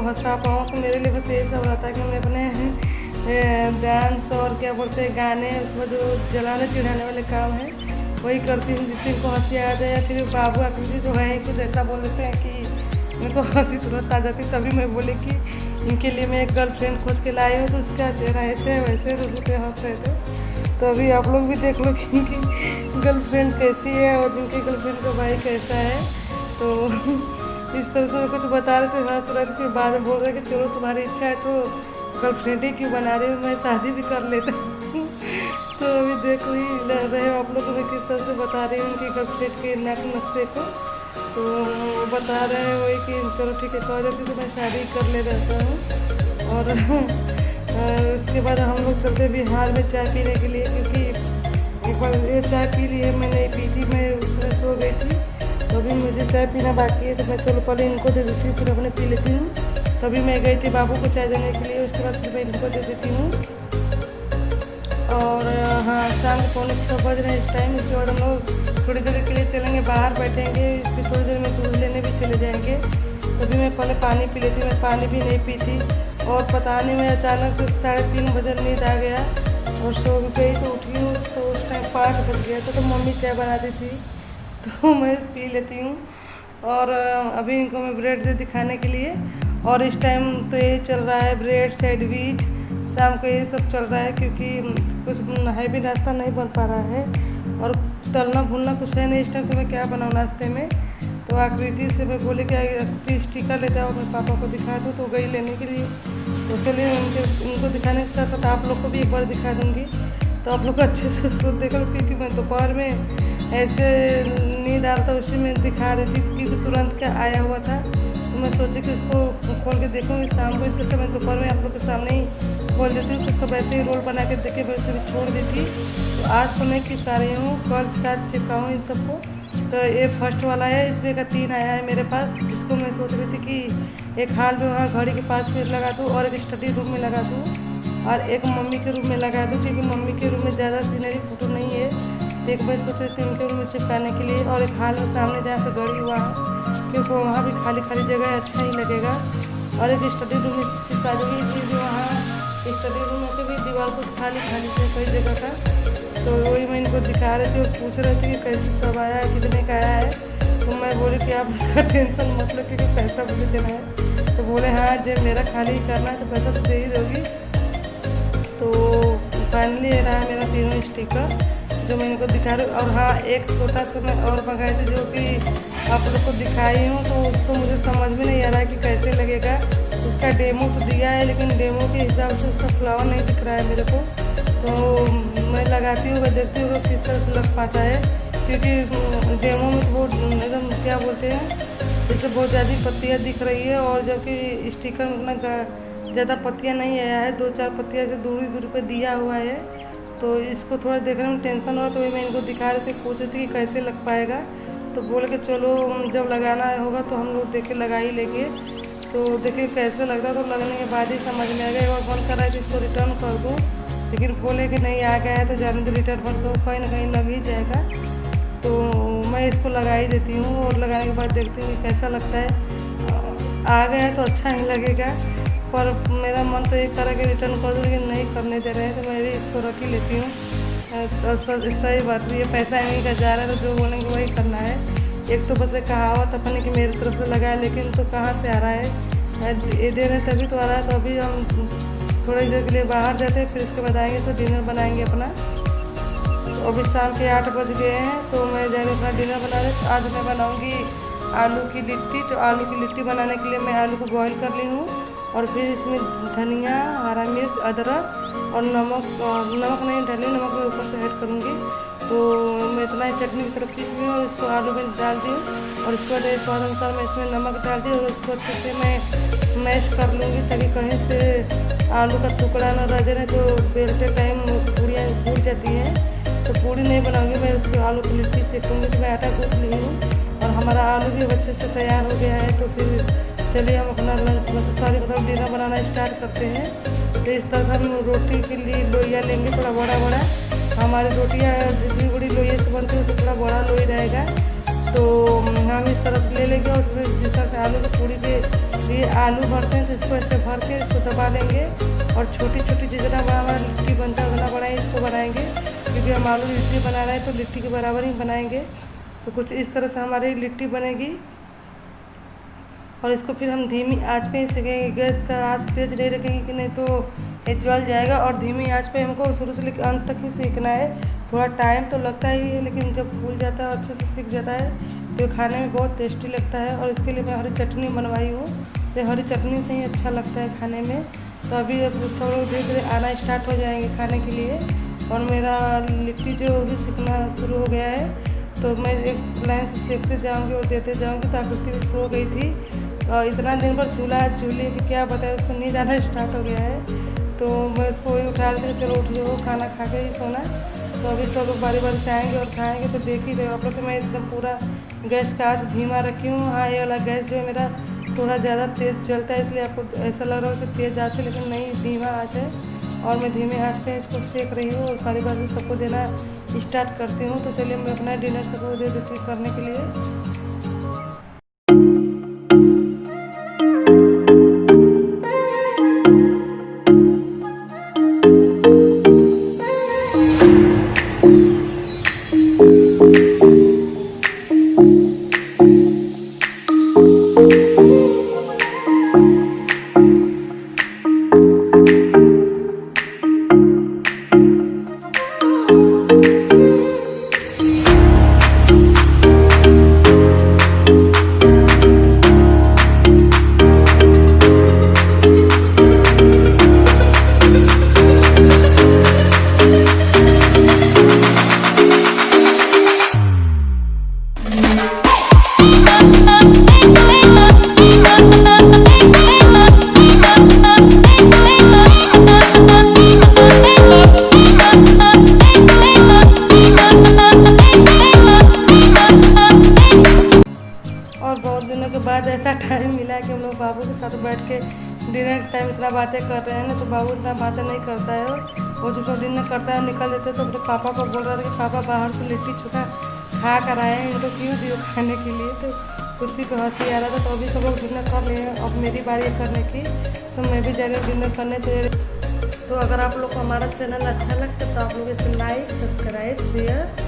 हंसा पाऊँ। तो मेरे लिए बस यही सब रहता है कि मैं अपने डांस और क्या बोलते हैं गाने, उसमें जो जलाने चिढ़ाने वाले काम है वही करती हूँ, जिससे इनको हंसी आ जाए। या फिर बाबू आकृति जो है कुछ ऐसा बोल देते हैं कि मेरे को हंसी तुरंत आ जाती, तभी मैं बोले कि इनके लिए मैं एक गर्लफ्रेंड खोज के लाई हूँ। तो उसका चेहरा ऐसे है वैसे रुकते हंस रहे थे। तो अभी आप लोग भी देख लो कि इनकी गर्लफ्रेंड कैसी है और इनके गर्लफ्रेंड का भाई कैसा है। तो इस तरह से मैं कुछ बता रहे थे, हंस रहे थे। फिर बाद में बोल रहे कि चलो तुम्हारी इच्छा है तो गर्लफ्रेंड ही क्यों बना रही हूँ, मैं शादी भी कर लेता हूँ। तो अभी देख ही रहे हो आप लोग को मैं किस तरह से बता रही हूँ उनकी गर्लफ्रेंड के नक्शे को। तो बता रहे हैं वही कि चलो ठीक है कह देती तो मैं शादी कर ले रहता हूँ। और उसके बाद हम लोग चलते बिहार में चाय पीने के लिए, क्योंकि एक बार ये चाय पी ली है, मैं नहीं पी थी, मैं उसमें सो गई थी। तो अभी मुझे चाय पीना बाकी है, तो मैं चलो पहले इनको दे देती हूँ फिर अपने पी लेती हूँ। तभी मैं गई थी बाबू को चाय देने के लिए, उसके बाद फिर मैं इनको दे देती हूँ। और हाँ शाम को 5:45 बज रहे हैं इस टाइम। इसके बाद हम लोग थोड़ी देर के लिए चलेंगे बाहर, बैठेंगे, इसकी थोड़ी देर में दूध लेने भी चले जाएंगे। तभी मैं पहले पानी पी लेती, मैं पानी भी नहीं पी थी। और पता नहीं मैं अचानक से 3:30 बजे नींद आ गया और सो गई। तो उठी हूँ तो उस टाइम 5 बज गया था। तो मम्मी चाय बनाती थी तो मैं पी लेती हूँ। और अभी इनको मैं ब्रेड दे दिखाने के लिए। और इस टाइम तो यही चल रहा है, ब्रेड सैंडविच, शाम को यही सब चल रहा है, क्योंकि कुछ हैवी नाश्ता नहीं बन पा रहा है और तलना भूनना कुछ है नहीं इस टाइम। तो मैं क्या बनाऊँ नाश्ते में। तो आकृति से मैं बोले कि आकृति स्टिकर लेते आओ, मैं पापा को दिखा दूँ। तो गई लेने के लिए। तो चलिए इनको दिखाने के साथ साथ आप लोग को भी एक बार दिखा दूँगी, तो आप लोग अच्छे से उसको देख लो। क्योंकि मैं दोपहर में ऐसे नींद आ रहा था उसी में दिखा रही थी, क्योंकि तुरंत क्या आया हुआ था। तो मैं सोची कि उसको खोल के देखूँगी शाम को, इससे अच्छा मैं दोपहर में आप लोग के सामने ही खोल देती हूँ। तो सब ऐसे ही रोल बना के देखे मैं उसे भी छोड़ दी थी। तो आज तो मैं चिपका रही हूँ, कल के साथ चिपकाऊँ इन सबको। तो ये फर्स्ट वाला है, इसमें का 3 आया है मेरे पास, जिसको मैं सोच रही थी कि एक हाल में वहाँ घड़ी के पास में लगा दूँ और एक स्टडी रूम में लगा दूँ और एक मम्मी के रूम में लगा दूँ, क्योंकि मम्मी के रूम में ज़्यादा सीनरी फोटो नहीं है। तो एक मैं सोच रही थी उनके रूम में चिपकाने के लिए। और एक हाल में सामने जहाँ पे घड़ी हुआ है, क्योंकि वहाँ भी खाली खाली जगह अच्छा ही लगेगा। और एक स्टडी रूम में चिपका दूँगी, क्योंकि वहाँ स्टडी रूम में भी दीवार कुछ खाली खाली है कई जगह का। तो वही मैं इनको दिखा रही थी और पूछ रहे थे कि कैसे सब आया है, कितने का आया है। तो मैं बोली कि आप उसका टेंशन मत लो, क्योंकि पैसा मुझे देना है। तो बोले हाँ जब मेरा खाली करना है तो पैसा तो दे ही दोगी। तो फाइनली ये रहा मेरा 3 स्टिकर जो मैं इनको दिखा रही हूँ। और हाँ एक छोटा सा मैं और मंगाई थी, जो कि आप लोग को दिखाई हूँ। तो उसको मुझे समझ में नहीं आ रहा है कि कैसे लगेगा। उसका डेमो तो दिया है, लेकिन डेमो के हिसाब से उसका फ्लावर नहीं दिख रहा है मेरे को। तो मैं लगाती हूँ, मैं देखती हूँ किस तरह से लग पाता है, क्योंकि डेमो में तो बहुत एकदम क्या बोलते हैं, जैसे बहुत ज़्यादा पत्तियाँ दिख रही है। और जबकि स्टिकर में उतना ज़्यादा पत्तियाँ नहीं आया है, 2-4 पत्तियाँ से दूरी पे दिया हुआ है। तो इसको थोड़ा देखने में टेंशन हो रहा, तो मैं इनको दिखा रही थी, पूछ रही थी कि कैसे लग पाएगा। तो बोले कि चलो जब लगाना होगा तो हम लोग देख के लगा ही लेंगे। तो देखिए कैसे लगता है। तो लगने के बाद ही समझ में आ गया। और मन कर रहा है कि इसको रिटर्न कर दूँ, लेकिन बोले कि नहीं आ गया है तो जाने दो, रिटर्न कर दो, कहीं ना कहीं लग ही जाएगा। तो मैं इसको लगा ही देती हूँ और लगाने के बाद देखती हूँ कि कैसा लगता है। आ गया है तो अच्छा ही लगेगा, पर मेरा मन तो ये करा कि रिटर्न कर दूँ, लेकिन नहीं करने दे रहे हैं। तो मैं भी इसको रख ही लेती हूँ। सही बात भी है, पैसा इन्हीं का जा रहा है, तो जो बोलेंगे वही करना है। एक तो बस एक कहावत अपने कि मेरी तरफ से लगा है, लेकिन तो कहाँ से आ रहा है, ये दे रहे तभी तो आ रहा है। तो अभी हम थोड़ी देर के लिए बाहर जाते हैं, फिर इसके बाद आएंगे तो डिनर बनाएंगे अपना। तो अभी शाम के 8 बज गए हैं, तो मैं जाके अपना डिनर बना रही। तो आज मैं बनाऊँगी आलू की लिट्टी। तो आलू की लिट्टी बनाने के लिए मैं आलू को बॉईल कर ली हूँ और फिर इसमें धनिया, हरा मिर्च, अदरक और नमक नहीं डाली, नमक मैं ऊपर से ऐड करूँगी। तो मैं इतना ही चटनी की तरफ पीस ली और इसको आलू में डाल दी और इसके बाद स्वाद अनुसार मैं इसमें नमक डाल दी और उसको अच्छे से मैं मैश कर लूँगी, ताकि कहीं से आलू का टुकड़ा न रह जाए। तो बेलते टाइम पूड़ियाँ भूल जाती हैं, तो पूड़ी नहीं बनाऊँगी मैं, उसको आलू की लिट्टी सेकूँगी। तो मैं आटा गूँथ ली हूँ और हमारा आलू भी अच्छे से तैयार हो गया है। तो फिर चलिए हम अपना लंच मतलब डिनर बनाना स्टार्ट करते हैं। तो इस तरह हम रोटी के लिए लोइया लेंगे, थोड़ा बड़ा बड़ा। हमारी रोटियाँ जितनी बड़ी लोइया से बनती है उससे थोड़ा बड़ा लोई रहेगा। तो हम इस तरह से ले लेंगे और उसमें जिस तरह से आलू की पूड़ी के लिए आलू भरते हैं तो इसको ऐसे भर के इसको दबा लेंगे और छोटी छोटी जितना बड़ा हमारा लिट्टी बनता है उतना बड़ा ही इसको बनाएंगे, क्योंकि हम आलू लिट्टी बना रहे हैं तो लिट्टी के बराबर ही बनाएंगे। तो कुछ इस तरह से हमारी लिट्टी बनेगी और इसको फिर हम धीमी आंच पे ही सेकेंगे। गैस का आंच तेज़ नहीं रखेंगे कि नहीं तो ये जल जाएगा, और धीमी आंच पे हमको शुरू से लेकर अंत तक ही सीखना है। थोड़ा टाइम तो लगता ही है, लेकिन जब फूल जाता है अच्छे से सीख जाता है तो खाने में बहुत टेस्टी लगता है। और इसके लिए मैं हरी चटनी बनवाई हूँ, तो हरी चटनी से ही अच्छा लगता है खाने में। तो अभी अब सब लोग धीरे धीरे आना स्टार्ट हो जाएंगे खाने के लिए, और मेरा लिट्टी जो भी सीखना शुरू हो गया है। तो मैं एक लाइन से सेकते जाऊंगी और देते जाऊंगी। तो आकृति भी सो गई थी और इतना दिन भर चूल्हे की क्या बताए, उसको नींद आना स्टार्ट हो गया है। तो मैं उसको वही उठा रही थी, चलो उठ जाओ खाना खा के ही सोना। तो अभी सब लोग बारी बारी से आएँगे और खाएँगे। तो देख ही रहे हो आप लोग कि मैं एकदम पूरा गैस का आँच धीमा रखी हूँ। हाँ, ये वाला गैस जो है मेरा थोड़ा ज़्यादा तेज़ जलता है, इसलिए आपको ऐसा लग रहा है कि तेज़ आँच है, लेकिन नहीं, धीमा आँच है। और मैं धीमे आंच पे इसको सेक रही हूँ और सारी बातें सबको देना स्टार्ट करती हूँ। तो चलिए मैं अपना डिनर सबको दे देती हूँ करने के लिए। और बहुत दिनों के बाद ऐसा टाइम मिला है कि हम लोग बाबू के साथ बैठ के डिनर टाइम इतना बातें कर रहे हैं ना। तो बाबू इतना बातें नहीं करता है, वो जो डिनर करता है निकल देते। तो अपने पापा को बोल रहा है कि पापा बाहर से लिट्टी चोखा खा कर आए हैं, इनको क्यों दियो खाने के लिए। तो उसी को हंसी आ रहा था। तो अभी सब लोग डिनर कर रहे हैं, अब मेरी बारी है करने की। तो मैं भी जा रही हूँ डिनर करने। तो अगर आप लोग को हमारा चैनल अच्छा लगता है तो आप लोग इसे लाइक, सब्सक्राइब, शेयर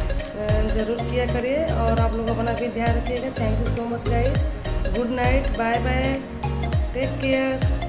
ज़रूर किया करिए, और आप लोग अपना भी ध्यान रखिएगा। Thank you so much guys. Good night, bye bye, take care.